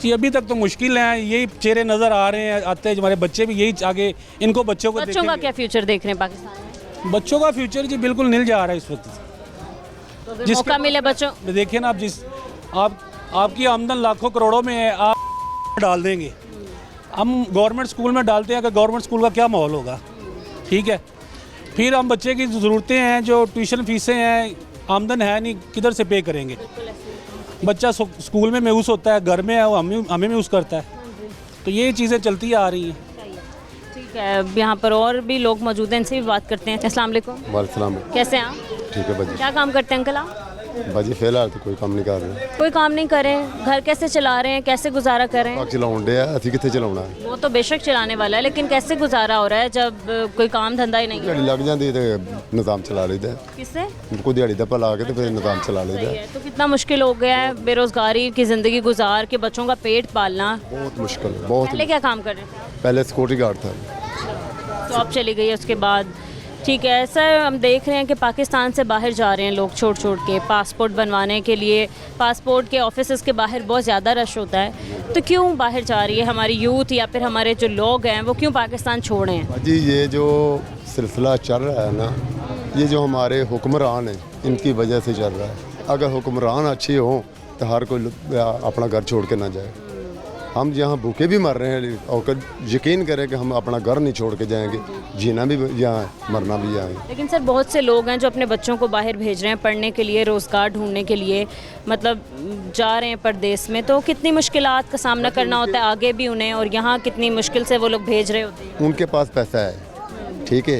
जी अभी तक तो मुश्किल है, यही चेहरे नज़र आ रहे हैं, आते हैं। हमारे बच्चे भी यही आगे, इनको बच्चों का क्या फ्यूचर देख रहे हैं पाकिस्तान में? बच्चों का फ्यूचर जी बिल्कुल निल जा रहा है इस वक्त। तो अगर मौका मिले बच्चों, देखिए ना, आप आपकी आमदन लाखों करोड़ों में है, आप डाल देंगे। हम गवर्नमेंट स्कूल में डालते हैं कि गवर्नमेंट स्कूल का क्या माहौल होगा, ठीक है। फिर हम बच्चे की ज़रूरतें हैं, जो ट्यूशन फीसें हैं, आमदन है नहीं, किधर से पे करेंगे। बच्चा स्कूल में मायूस होता है, घर में है वो हमें मायूस करता है। तो ये चीज़ें चलती आ रही हैं। ठीक है, यहाँ पर और भी लोग मौजूद हैं, इनसे भी बात करते हैं। अस्सलाम वालेकुम। वालेकुम। कैसे हैं आप? ठीक है बाजी। क्या काम करते हैं अंकल आप? बाजी फिलहाल तो कोई काम नहीं कर रहे। कोई काम नहीं कर रहे हैं? घर कैसे चला रहे हैं, कैसे गुजारा कर रहे हैं? चलाउन डे असी कितने चलाना है? वो तो बेशक चलाने वाला है, लेकिन कैसे गुजारा हो रहा है जब कोई काम धंधा ही नहीं है? दिहाड़ी लग जाती तो निज़ाम चला लेते हैं। किससे? उनको दिहाड़ी दप्पा ला के तो फिर निज़ाम चला लेते सही हैं। है। तो कितना मुश्किल हो गया है बेरोजगारी की ज़िंदगी गुजार के बच्चों का पेट पालना। बहुत मुश्किल है, बहुत। पहले क्या काम कर रहे थे? पहले सिक्योरिटी गार्ड था। जॉब चली गई है उसके बाद। ठीक है सर, हम देख रहे हैं कि पाकिस्तान से बाहर जा रहे हैं लोग छोड़ के पासपोर्ट बनवाने के लिए। पासपोर्ट के ऑफिस के बाहर बहुत ज़्यादा रश होता है, तो क्यों बाहर जा रही है हमारी यूथ या फिर हमारे जो लोग हैं, वो क्यों पाकिस्तान छोड़ रहे हैं? जी ये जो सिलसिला चल रहा है ना, ये जो हमारे हुक्मरान हैं, इनकी वजह से चल रहा है। अगर हुक्मरान अच्छे हों तो हर कोई अपना घर छोड़ के ना जाए। हम यहाँ भूखे भी मर रहे हैं और यकीन करें कि हम अपना घर नहीं छोड़ के जाएंगे, जीना भी यहाँ, मरना भी यहाँ। लेकिन सर बहुत से लोग हैं जो अपने बच्चों को बाहर भेज रहे हैं पढ़ने के लिए, रोज़गार ढूंढने के लिए, मतलब जा रहे हैं परदेश में। तो कितनी मुश्किलात का सामना करना होता है आगे भी उन्हें, और यहाँ कितनी मुश्किल से वो लोग भेज रहे होते हैं। उनके पास पैसा है, ठीक है।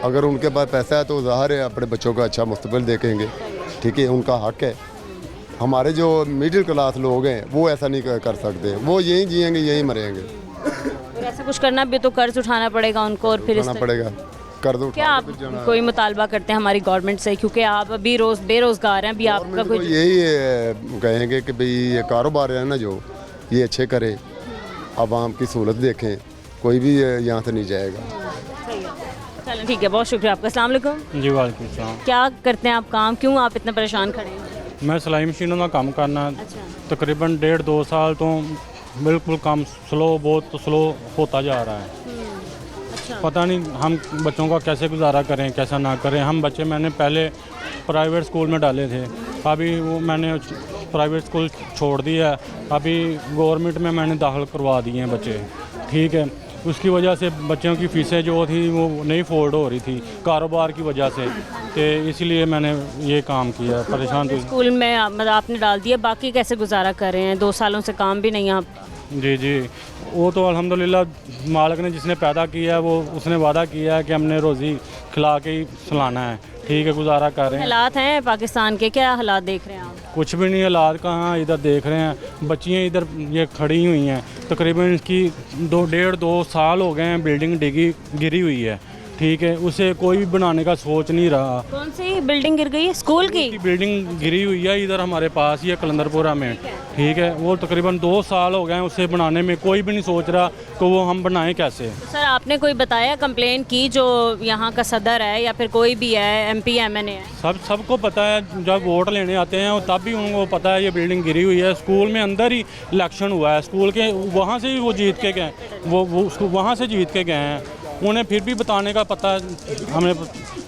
अगर उनके पास पैसा है तो ज़ाहिर है अपने बच्चों का अच्छा मुस्तकबिल देखेंगे, ठीक है, उनका हक है। हमारे जो मिडिल क्लास लोग हैं वो ऐसा नहीं कर सकते, वो यहीं जिएंगे यहीं मरेंगे। ऐसा कुछ करना भी तो कर्ज उठाना पड़ेगा उनको, और फिर पड़ेगा कर्ज उठा। क्या आप कोई मुतालबा करते हैं हमारी गवर्नमेंट से, क्योंकि आप अभी रोज़ बेरोज़गार हैं, अभी आपका कोई यही कहेंगे कि भाई ये कारोबार है ना जो ये अच्छे करे, आवाम की सहूलत देखें, कोई भी यहाँ से नहीं जाएगा। चलो ठीक है, बहुत शुक्रिया आपका। अस्सलाम वालेकुम। जी वालेकुम सलाम। क्या करते हैं आप काम, क्यों आप इतने परेशान खड़े हैं? मैं सिलाई मशीनों का काम करना। अच्छा। तकरीबन 1.5-2 साल तो बिल्कुल काम बहुत स्लो होता जा रहा है। अच्छा। पता नहीं हम बच्चों का कैसे गुजारा करें, कैसा ना करें। हम बच्चे मैंने पहले प्राइवेट स्कूल में डाले थे, अभी वो मैंने प्राइवेट स्कूल छोड़ दिया, अभी गवर्नमेंट में मैंने दाखिल करवा दिए हैं बच्चे, ठीक है। उसकी वजह से बच्चों की फ़ीसें जो थी वो नहीं फोल्ड हो रही थी कारोबार की वजह से, तो इसलिए मैंने ये काम किया। परेशान तो स्कूल में मतलब आपने डाल दिया, बाकी कैसे गुजारा कर रहे हैं? 2 सालों से काम भी नहीं आप? जी जी, वो तो अल्हम्दुलिल्लाह मालिक ने जिसने पैदा किया है वो उसने वादा किया है कि हमने रोज़ी खिला के ही सुलाना है, ठीक है, गुजारा कर रहे हैं। हालात हैं पाकिस्तान के, क्या हालात देख रहे हैं आप? कुछ भी नहीं, हालात कहाँ, इधर देख रहे हैं बच्चियाँ इधर ये खड़ी हुई हैं, तकरीबन इसकी 1.5-2 साल हो गए हैं, बिल्डिंग गिरी हुई है, ठीक है, उसे कोई भी बनाने का सोच नहीं रहा। कौन सी बिल्डिंग गिर गई है? स्कूल की बिल्डिंग गिरी हुई है इधर हमारे पास ही है कलंदरपुरा में, ठीक है, वो तकरीबन 2 साल हो गए हैं उसे बनाने में, कोई भी नहीं सोच रहा कि वो हम बनाएं कैसे। सर आपने कोई बताया, कंप्लेन की जो यहाँ का सदर है या फिर कोई भी है, MP MNA है? सबको पता है, जब वोट लेने आते हैं तब भी उनको पता है ये बिल्डिंग गिरी हुई है। स्कूल में अंदर ही इलेक्शन हुआ है, स्कूल के वहाँ से ही वो जीत के गए, वो वहाँ से जीत के गए हैं, उन्हें फिर भी बताने का पता हमें,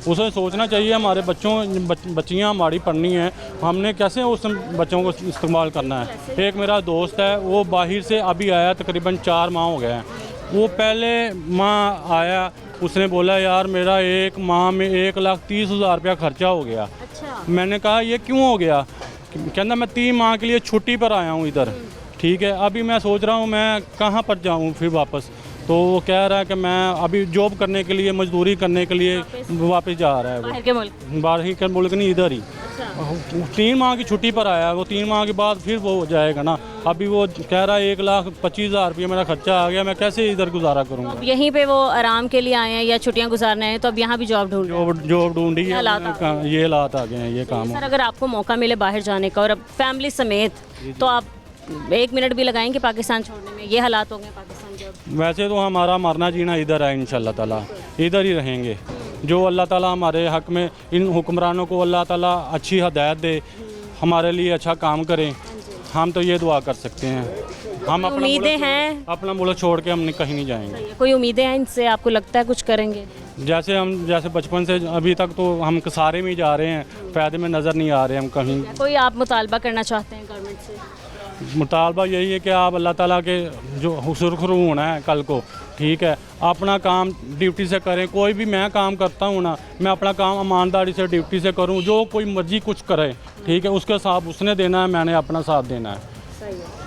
उसे सोचना चाहिए हमारे बच्चियाँ हमारी पढ़नी है, हमने कैसे उस बच्चों को इस्तेमाल करना है। एक मेरा दोस्त है वो बाहर से अभी आया, तकरीबन 4 माह हो गए हैं, वो पहले माह आया, उसने बोला यार मेरा एक माह में 1,30,000 रुपया खर्चा हो गया। अच्छा। मैंने कहा ये क्यों हो गया? कहना मैं 3 माह के लिए छुट्टी पर आया हूँ इधर, ठीक है, अभी मैं सोच रहा हूँ मैं कहाँ पर जाऊँ फिर वापस। तो वो कह रहा है कि मैं अभी जॉब करने के लिए, मजदूरी करने के लिए वापस जा रहा है वो। बाहर के मुल्क? बाहर के मुल्क नहीं, इधर ही। 3 माह की छुट्टी पर आया, वो 3 माह के बाद फिर वो हो जाएगा ना। अभी वो कह रहा है 1,25,000 रुपये मेरा खर्चा आ गया, मैं कैसे इधर गुजारा करूँगा। अब यहीं पे वो आराम के लिए आए हैं या छुट्टियां गुजारने आए हैं, तो अब यहाँ भी जॉब ढूंढ रहे हैं। जॉब ढूंढी है, ये हालात आ गए हैं, ये काम। सर अगर आपको मौका मिले बाहर जाने का और अब फैमिली समेत, तो आप 1 मिनट भी लगाएंगे पाकिस्तान छोड़ने में? ये हालात हो गए पाकिस्तान जब। वैसे तो हमारा मरना जीना इधर है, इंशाल्लाह ताला इधर ही रहेंगे। जो अल्लाह ताला हमारे हक़ में, इन हुक्मरानों को अल्लाह ताला अच्छी हिदायत दे, हमारे लिए अच्छा काम करें, हम तो ये दुआ कर सकते हैं। हम अपना मुल्क छोड़ के हम कहीं नहीं जाएंगे। कोई उम्मीदें हैं इनसे, आपको लगता है कुछ करेंगे? जैसे बचपन से अभी तक तो हम सारे में जा रहे हैं, फ़ायदे में नज़र नहीं आ रहे हम कहीं। कोई आप मुतालबा करना चाहते हैं गवर्नमेंट से? मुतालबा यही है कि आप अल्लाह ताला के जो सुरखरू होना है कल को, ठीक है, अपना काम ड्यूटी से करें। कोई भी मैं काम करता हूँ ना, मैं अपना काम ईमानदारी से ड्यूटी से करूँ। जो कोई मर्जी कुछ करे, ठीक है, उसके साथ उसने देना है, मैंने अपना साथ देना है,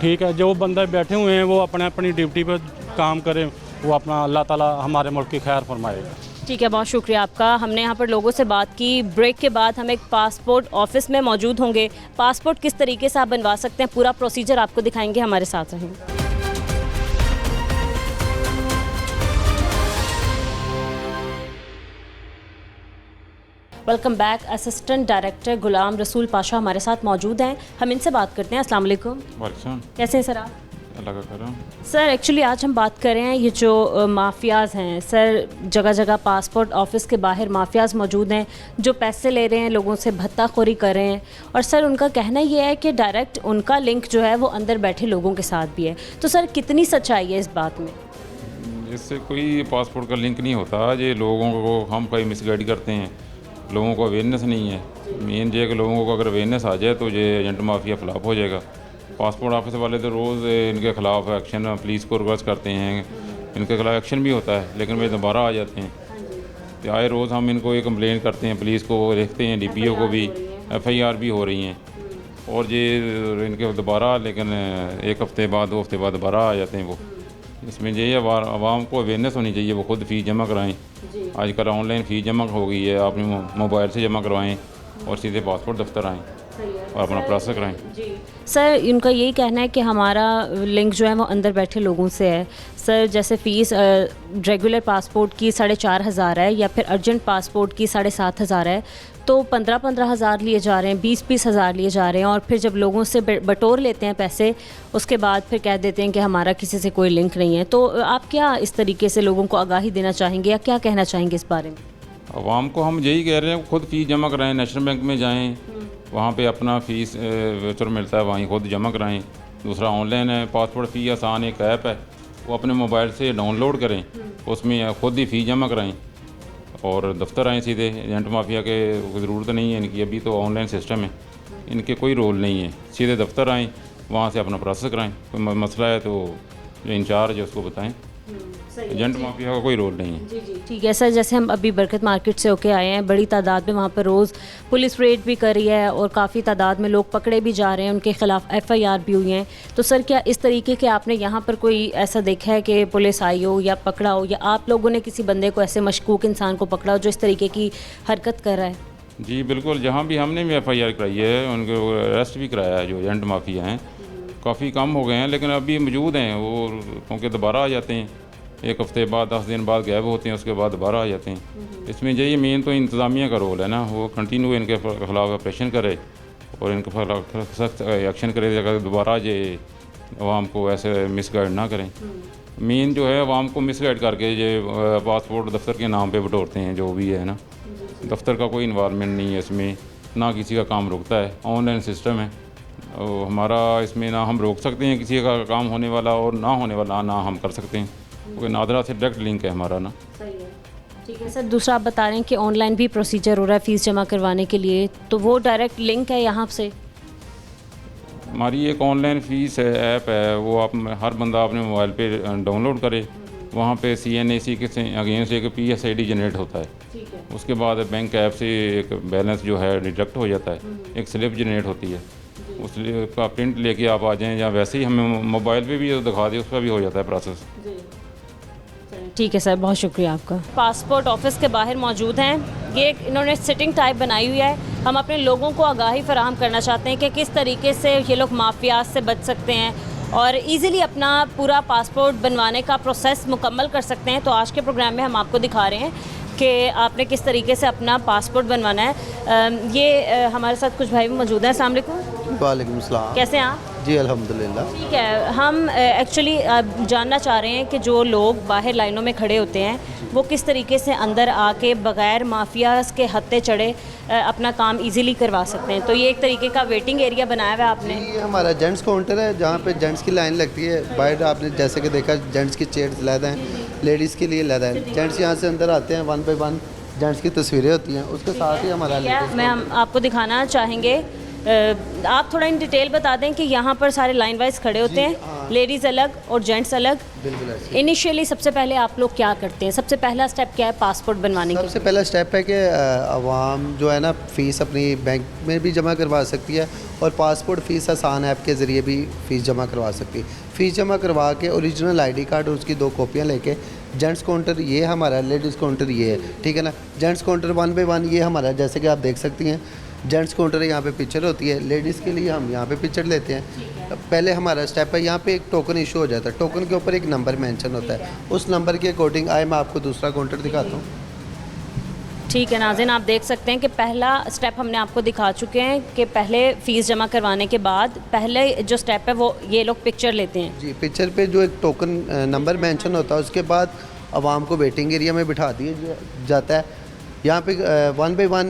ठीक है। जो बंदे बैठे हुए हैं वो अपनी ड्यूटी पर काम करें, वो अपना अल्लाह ताला हमारे मुल्क की खैर फरमाएगा। ठीक है, बहुत शुक्रिया आपका। हमने यहाँ पर लोगों से बात की। ब्रेक के बाद हम एक पासपोर्ट ऑफिस में मौजूद होंगे। पासपोर्ट किस तरीके से आप बनवा सकते हैं, पूरा प्रोसीजर आपको दिखाएंगे, हमारे साथ रहेंगे। Welcome back. Assistant director Ghulam Rasool Pasha हमारे साथ मौजूद हैं, हम इनसे बात करते हैं। अस्सलाम वालेकुम। कैसे हैं सर आप? अल्लाह का करम। सर एक्चुअली आज हम बात कर रहे हैं ये जो माफियाज़ हैं सर, जगह जगह पासपोर्ट ऑफिस के बाहर माफियाज़ मौजूद हैं जो पैसे ले रहे हैं, लोगों से भत्ताखोरी कर रहे हैं, और सर उनका कहना ये है कि डायरेक्ट उनका लिंक जो है वो अंदर बैठे लोगों के साथ भी है। तो सर कितनी सच्चाई है इस बात में? इससे कोई पासपोर्ट का लिंक नहीं होता। ये लोगों को हम कहीं मिसगाइड करते हैं, लोगों को अवेयरनेस नहीं है। मेन ये कि लोगों को अगर अवेयरनेस आ जाए तो ये एजेंट माफिया फ्लॉप हो जाएगा। पासपोर्ट ऑफिस वाले तो रोज़ इनके ख़िलाफ़ एक्शन पुलिस को रिक्वेस्ट करते हैं, इनके खिलाफ एक्शन भी होता है, लेकिन वे दोबारा आ जाते हैं। तो आए रोज़ हम इनको ये कंप्लेन करते हैं, पुलिस को देखते हैं, DPO को भी FIR भी हो रही हैं, और ये इनके दोबारा, लेकिन 1 हफ़्ते बाद 2 हफ़्ते बाद दोबारा आ जाते हैं वो। इसमें यही आवाम को अवेयरनेस होनी चाहिए, वो खुद फ़ीस जमा कराएँ। आजकल ऑनलाइन फ़ीस जमा हो गई है, आप मोबाइल से जमा करवाएँ और सीधे पासपोर्ट दफ्तर आएँ और अपना प्रोसेस कराएँ। सर इनका यही कहना है कि हमारा लिंक जो है वो अंदर बैठे लोगों से है। सर जैसे फ़ीस रेगुलर पासपोर्ट की 4,500 है, या फिर अर्जेंट पासपोर्ट की 7,500 है, तो 15-15 हज़ार लिए जा रहे हैं, 20-20 हज़ार लिए जा रहे हैं, और फिर जब लोगों से बटोर लेते हैं पैसे, उसके बाद फिर कह देते हैं कि हमारा किसी से कोई लिंक नहीं है। तो आप क्या इस तरीके से लोगों को आगाही देना चाहेंगे या क्या कहना चाहेंगे इस बारे में? आवाम को हम यही कह रहे हैं, खुद फ़ीस जमा कराएँ, नेशनल बैंक में जाएँ, वहाँ पे अपना फ़ीस वेचर मिलता है, वहीं खुद जमा कराएँ। दूसरा ऑनलाइन है, पासपोर्ट फ़ी आसान एक ऐप है, वो अपने मोबाइल से डाउनलोड करें, उसमें खुद ही फ़ी जमा कराएँ और दफ्तर आएँ सीधे। एजेंट माफिया के ज़रूरत नहीं है इनकी, अभी तो ऑनलाइन सिस्टम है, इनके कोई रोल नहीं है। सीधे दफ्तर आएँ, वहाँ से अपना प्रोसेस कराएँ, कोई मसला है तो जो इंचार्ज है उसको बताएँ। एजेंट माफिया का कोई रोल नहीं है। ठीक है सर, जैसे हम अभी बरकत मार्केट से होके आए हैं, बड़ी तादाद में वहाँ पर रोज़ पुलिस रेड भी कर रही है और काफ़ी तादाद में लोग पकड़े भी जा रहे हैं, उनके ख़िलाफ़ FIR भी हुई हैं। तो सर क्या इस तरीके के आपने यहाँ पर कोई ऐसा देखा है कि पुलिस आई हो या पकड़ा हो, या आप लोगों ने किसी बंदे को, ऐसे मशकूक इंसान को पकड़ा हो जो इस तरीके की हरकत कर रहा है? जी बिल्कुल, जहाँ भी हमने भी FIR कराई है, उनको अरेस्ट भी कराया है। जो एजेंट माफिया हैं काफ़ी कम हो गए हैं, लेकिन अभी मौजूद हैं वो, क्योंकि दोबारा आ जाते हैं 1 हफ़्ते बाद, 10 दिन बाद गायब होते हैं, उसके बाद दोबारा आ जाते हैं। इसमें यही मेन तो इंतज़ामिया का रोल है ना, वो कंटिन्यू इनके खिलाफ ऑपरेशन करे और इनके खिलाफ सख्त एक्शन करे, अगर दोबारा ये आवाम को ऐसे मिसगाइड ना करें। मेन जो है आवाम को मिसगाइड करके ये पासपोर्ट दफ्तर के नाम पे बटोरते हैं, जो भी है ना, दफ्तर का कोई इन्वायरमेंट नहीं है इसमें, ना किसी का काम रुकता है, ऑनलाइन सिस्टम है। और हमारा इसमें ना हम रोक सकते हैं किसी का काम होने वाला, और ना होने वाला ना हम कर सकते हैं, क्योंकि नादरा से डायरेक्ट लिंक है हमारा ना। सही है, ठीक है सर। दूसरा आप बता रहे हैं कि ऑनलाइन भी प्रोसीजर हो रहा है फ़ीस जमा करवाने के लिए, तो वो डायरेक्ट लिंक है यहाँ से? हमारी एक ऑनलाइन फ़ीस ऐप है, वो आप हर बंदा अपने मोबाइल पे डाउनलोड करे, वहाँ पे CNAC के अगेंस्ट एक PSID जनरेट होता है, उसके बाद बैंक ऐप से एक बैलेंस जो है डिडक्ट हो जाता है, एक स्लिप जनरेट होती है, उस स्लिप का प्रिंट लेके आप आ जाएं, या वैसे ही हमें मोबाइल पे भी दिखा दें, उस पर भी हो जाता है प्रोसेस। ठीक है सर, बहुत शुक्रिया आपका। पासपोर्ट ऑफिस के बाहर मौजूद हैं, ये इन्होंने सिटिंग टाइप बनाई हुई है, हम अपने लोगों को आगाही फराहम करना चाहते हैं कि किस तरीके से ये लोग माफियात से बच सकते हैं और इजीली अपना पूरा पासपोर्ट बनवाने का प्रोसेस मुकम्मल कर सकते हैं। तो आज के प्रोग्राम में हम आपको दिखा रहे हैं कि आपने किस तरीके से अपना पासपोर्ट बनवाना है। हमारे साथ कुछ भाई मौजूद हैं। अस्सलाम वालेकुम। वालेकुम सलाम। कैसे हैं आप? जी अल्हम्दुलिल्लाह। ठीक है, हम एक्चुअली जानना चाह रहे हैं कि जो लोग बाहर लाइनों में खड़े होते हैं वो किस तरीके से अंदर आके बग़ैर माफियाज के हत्थे चढ़े अपना काम इजीली करवा सकते हैं। तो ये एक तरीके का वेटिंग एरिया बनाया हुआ है आपने? ये हमारा जेंट्स काउंटर है जहाँ पे जेंट्स की लाइन लगती है। बाहर आपने जैसे कि देखा जेंट्स की चेयर्स लैदा हैं, लेडीज़ के लिए लैदा है। जेंट्स यहाँ से अंदर आते हैं, 1 बाय 1 जेंट्स की तस्वीरें होती हैं, उसके साथ ही हमारा हम आपको दिखाना चाहेंगे। आप थोड़ा इन डिटेल बता दें कि यहाँ पर सारे लाइन वाइज खड़े होते हैं, लेडीज़ अलग और जेंट्स अलग। बिल्कुल। इनिशियली सबसे पहले आप लोग क्या करते हैं? सबसे पहला स्टेप क्या है पासपोर्ट बनवाने का? सबसे पहला स्टेप है कि आवाम जो है ना फ़ीस अपनी बैंक में भी जमा करवा सकती है और पासपोर्ट फ़ीस आसान ऐप के ज़रिए भी फ़ीस जमा करवा सकती है। फ़ीस जमा करवा के ओरिजिनल ID कार्ड और उसकी 2 कॉपियाँ लेके जेंट्स काउंटर ये हमारा, लेडीज़ काउंटर ये है, ठीक है ना। जेंट्स काउंटर 1 बाय 1 ये हमारा, जैसे कि आप देख सकती हैं जेंट्स काउंटर यहाँ पे पिक्चर होती है, लेडीज़ के लिए हम यहाँ पे पिक्चर लेते हैं। पहले हमारा स्टेप है, यहाँ पे एक टोकन इशू हो जाता है, टोकन के ऊपर एक नंबर मेंशन होता है, उस नंबर के अकॉर्डिंग आए मैं आपको दूसरा काउंटर दिखाता हूँ। ठीक है नाज़रीन, आप देख सकते हैं कि पहला स्टेप हमने आपको दिखा चुके हैं कि पहले फ़ीस जमा करवाने के बाद पहले जो स्टेप है वो ये लोग पिक्चर लेते हैं। जी, पिक्चर पे जो एक टोकन नंबर मेंशन होता है उसके बाद आवाम को वेटिंग एरिया में बिठा दिया जाता है। यहाँ पे 1 बाय 1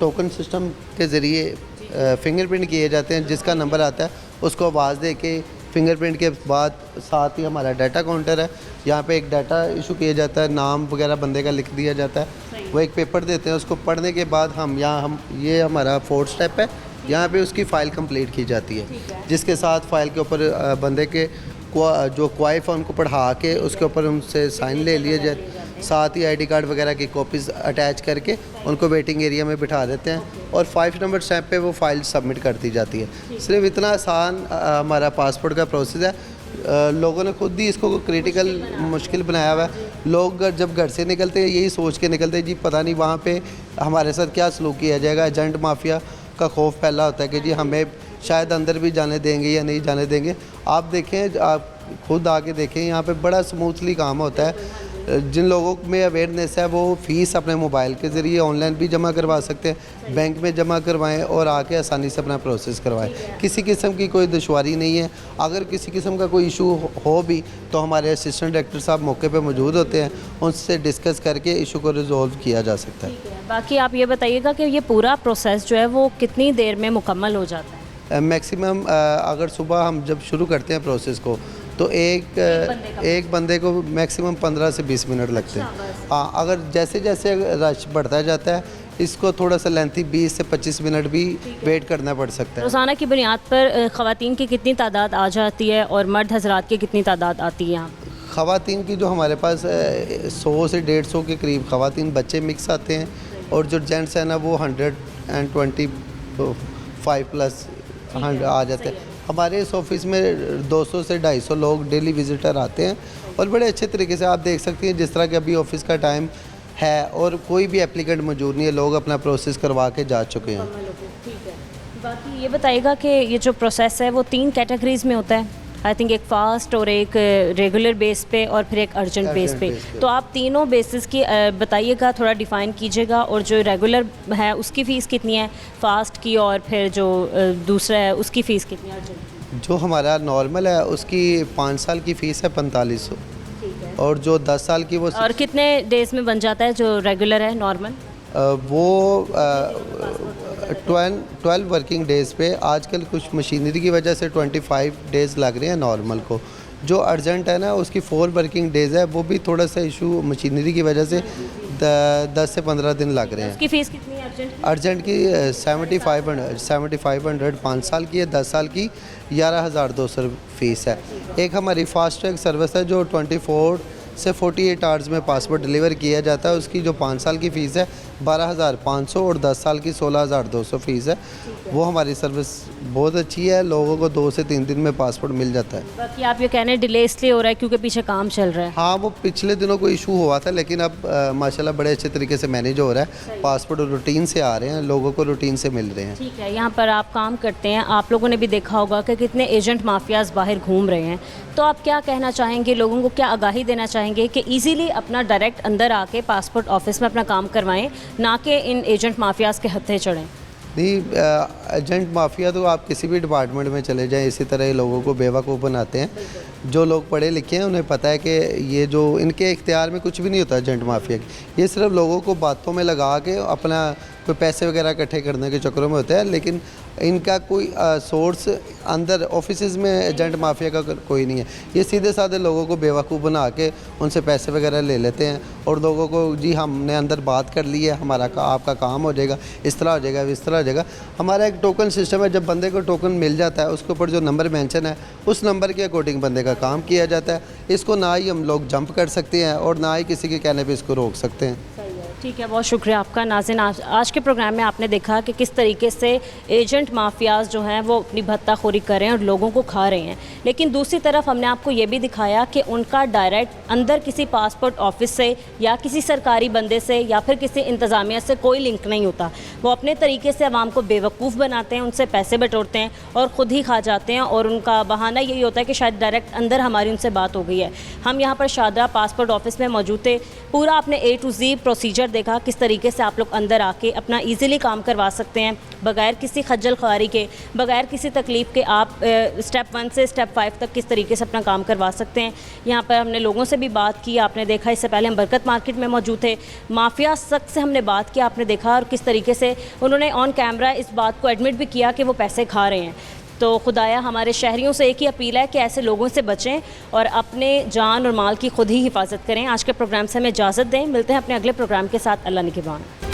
टोकन सिस्टम के ज़रिए फिंगरप्रिंट किए जाते हैं, जिसका नंबर आता है उसको आवाज़ दे के फिंगरप्रिंट के बाद साथ ही हमारा डाटा काउंटर है, यहाँ पे एक डाटा इशू किया जाता है, नाम वगैरह बंदे का लिख दिया जाता है, वो एक पेपर देते हैं, उसको पढ़ने के बाद हम ये हमारा 4th स्टेप है, यहाँ पे उसकी फ़ाइल कंप्लीट की जाती है, जिसके साथ फ़ाइल के ऊपर बंदे के जो क्वाइफ है उनको पढ़ा के उसके ऊपर उनसे साइन ले लिए जाए, साथ ही ID कार्ड वगैरह की कॉपीज़ अटैच करके उनको वेटिंग एरिया में बिठा देते हैं और 5 नंबर स्टेप पे वो फ़ाइल सबमिट कर दी जाती है। सिर्फ इतना आसान हमारा पासपोर्ट का प्रोसेस है। लोगों ने खुद ही इसको क्रिटिकल मुश्किल बनाया हुआ है। लोग जब घर से निकलते हैं यही सोच के निकलते हैं जी पता नहीं वहाँ पे हमारे साथ क्या सलूक किया जाएगा। एजेंट माफिया का खौफ फैला होता है कि जी हमें शायद अंदर भी जाने देंगे या नहीं जाने देंगे। आप देखें, आप खुद आके देखें, यहाँ पे बड़ा स्मूथली काम होता है। जिन लोगों में अवेयरनेस है वो फ़ीस अपने मोबाइल के ज़रिए ऑनलाइन भी जमा करवा सकते हैं, बैंक में जमा करवाएं और आके आसानी से अपना प्रोसेस करवाएं। किसी किस्म की कोई दुश्वारी नहीं है। अगर किसी किस्म का कोई इशू हो भी तो हमारे असिस्टेंट डायरेक्टर साहब मौके पे मौजूद होते हैं, उनसे डिस्कस करके इशू को रिजॉल्व किया जा सकता है। बाकी आप ये बताइएगा कि ये पूरा प्रोसेस जो है वो कितनी देर में मुकम्मल हो जाता है? मैक्सिमम अगर सुबह हम जब शुरू करते हैं प्रोसेस को तो एक बंदे को मैक्सिमम 15 से 20 मिनट लगते हैं। हाँ, अगर जैसे जैसे रश बढ़ता जाता है इसको थोड़ा सा लेंथी 20 से 25 मिनट भी वेट करना पड़ सकता है। रोज़ाना की बुनियाद पर ख़वातीन की कितनी तादाद आ जाती है और मर्द हजरात की कितनी तादाद आती है यहाँ? ख़वातीन की जो हमारे पास 100 से 150 के करीब ख़वातीन बच्चे मिक्स आते हैं और जो जेंट्स हैं ना वो 125 प्लस आ जाते हैं। हमारे इस ऑफिस में 200 से 250 लोग डेली विजिटर आते हैं और बड़े अच्छे तरीके से आप देख सकते हैं जिस तरह के अभी ऑफिस का टाइम है और कोई भी एप्लीकेंट मौजूद नहीं है, लोग अपना प्रोसेस करवा के जा चुके हैं। ठीक है, बाकी ये बताइएगा कि ये जो प्रोसेस है वो 3 कैटेगरीज़ में होता है, आई थिंक एक फ़ास्ट और एक रेगुलर बेस पे और फिर एक अर्जेंट बेस पे। तो आप तीनों बेसिस की बताइएगा, थोड़ा डिफ़ाइन कीजिएगा। और जो रेगुलर है उसकी फ़ीस कितनी है, फ़ास्ट की, और फिर जो दूसरा है उसकी फ़ीस कितनी है, अर्जेंट? जो हमारा नॉर्मल है उसकी 5 साल की फ़ीस है 4500 और जो 10 साल की वो और कितने डेज़ में बन जाता है जो रेगुलर है नॉर्मल? वो 12 वर्किंग डेज़ पे, आजकल कुछ मशीनरी की वजह से 25 डेज़ लग रहे हैं नॉर्मल को। जो अर्जेंट है ना उसकी 4 वर्किंग डेज़ है, वो भी थोड़ा सा इशू मशीनरी की वजह से 10 से 15 दिन लग रहे हैं। उसकी फ़ीस कितनी है अर्जेंट की? 7500 5 साल की है, 10 साल की 11,200 फ़ीस है। एक हमारी फास्ट ट्रैक सर्विस है जो 24 से 48 आवर्स में पासपोर्ट डिलीवर किया जाता है, उसकी जो 5 साल की फ़ीस है 12,500 और 10 साल की 16,200 फ़ीस है। वो हमारी सर्विस बहुत अच्छी है, लोगों को 2 से 3 दिन में पासपोर्ट मिल जाता है। बाकी आप ये कह रहे हैं डिले इसलिए हो रहा है क्योंकि पीछे काम चल रहा है। हाँ, वो पिछले दिनों कोई इशू हुआ था, लेकिन अब माशाल्लाह बड़े अच्छे तरीके से मैनेज हो रहा है। पासपोर्ट रूटीन से आ रहे हैं, लोगों को रूटीन से मिल रहे हैं। ठीक है, यहाँ पर आप काम करते हैं, आप लोगों ने भी देखा होगा कि कितने एजेंट माफियाज बाहर घूम रहे हैं, तो आप क्या कहना चाहेंगे, लोगों को क्या आगाही देना चाहेंगे कि इजीली अपना डायरेक्ट अंदर आके पासपोर्ट ऑफिस में अपना काम करवाएं, ना कि इन एजेंट माफियाज के हत्थे चढ़ें? नहीं, एजेंट माफिया तो आप किसी भी डिपार्टमेंट में चले जाएं, इसी तरह ये लोगों को बेवकूफ़ बनाते हैं। जो लोग पढ़े लिखे हैं उन्हें पता है कि ये जो इनके इख्तियार में कुछ भी नहीं होता एजेंट माफिया की, ये सिर्फ लोगों को बातों में लगा के अपना कोई पैसे वगैरह इकट्ठे करने के चक्करों में होता है, लेकिन इनका कोई सोर्स अंदर ऑफिसेज में एजेंट माफिया का कोई नहीं है। ये सीधे साधे लोगों को बेवकूफ़ बना के उनसे पैसे वगैरह ले लेते हैं और लोगों को जी हमने अंदर बात कर ली है, हमारा आपका काम हो जाएगा, इस तरह हो जाएगा, इस तरह हो जाएगा। हमारा एक टोकन सिस्टम है, जब बंदे को टोकन मिल जाता है उसके ऊपर जो नंबर मेंशन है उस नंबर के अकॉर्डिंग बंदे का काम किया जाता है। इसको ना ही हम लोग जंप कर सकते हैं और ना ही किसी के कहने पर इसको रोक सकते हैं। ठीक है, बहुत शुक्रिया आपका। नाज़रीन, आज के प्रोग्राम में आपने देखा कि किस तरीके से एजेंट माफियाज जो हैं वो अपनी भत्ताखोरी कर रहे हैं और लोगों को खा रहे हैं, लेकिन दूसरी तरफ हमने आपको ये भी दिखाया कि उनका डायरेक्ट अंदर किसी पासपोर्ट ऑफिस से या किसी सरकारी बंदे से या फिर किसी इंतज़ामिया से कोई लिंक नहीं होता। वो अपने तरीके से आवाम को बेवकूफ़ बनाते हैं, उनसे पैसे बटोरते हैं और ख़ुद ही खा जाते हैं, और उनका बहाना यही होता है कि शायद डायरेक्ट अंदर हमारी उनसे बात हो गई है। हम यहाँ पर शारदा पासपोर्ट ऑफिस में मौजूद थे, पूरा आपने A to Z प्रोसीजर देखा, किस तरीके से आप लोग अंदर आके अपना इजीली काम करवा सकते हैं बगैर किसी खज्जल ख्वारी के, बगैर किसी तकलीफ़ के। आप स्टेप 1 से स्टेप 5 तक किस तरीके से अपना काम करवा सकते हैं। यहाँ पर हमने लोगों से भी बात की, आपने देखा। इससे पहले हम बरकत मार्केट में मौजूद थे, माफिया सख्त से हमने बात की, आपने देखा, और किस तरीके से उन्होंने ऑन कैमरा इस बात को एडमिट भी किया कि वो पैसे खा रहे हैं। तो खुदाया हमारे शहरियों से एक ही अपील है कि ऐसे लोगों से बचें और अपने जान और माल की खुद ही हिफाजत करें। आज के प्रोग्राम से हमें इजाज़त दें, मिलते हैं अपने अगले प्रोग्राम के साथ। अल्लाह निगहबान।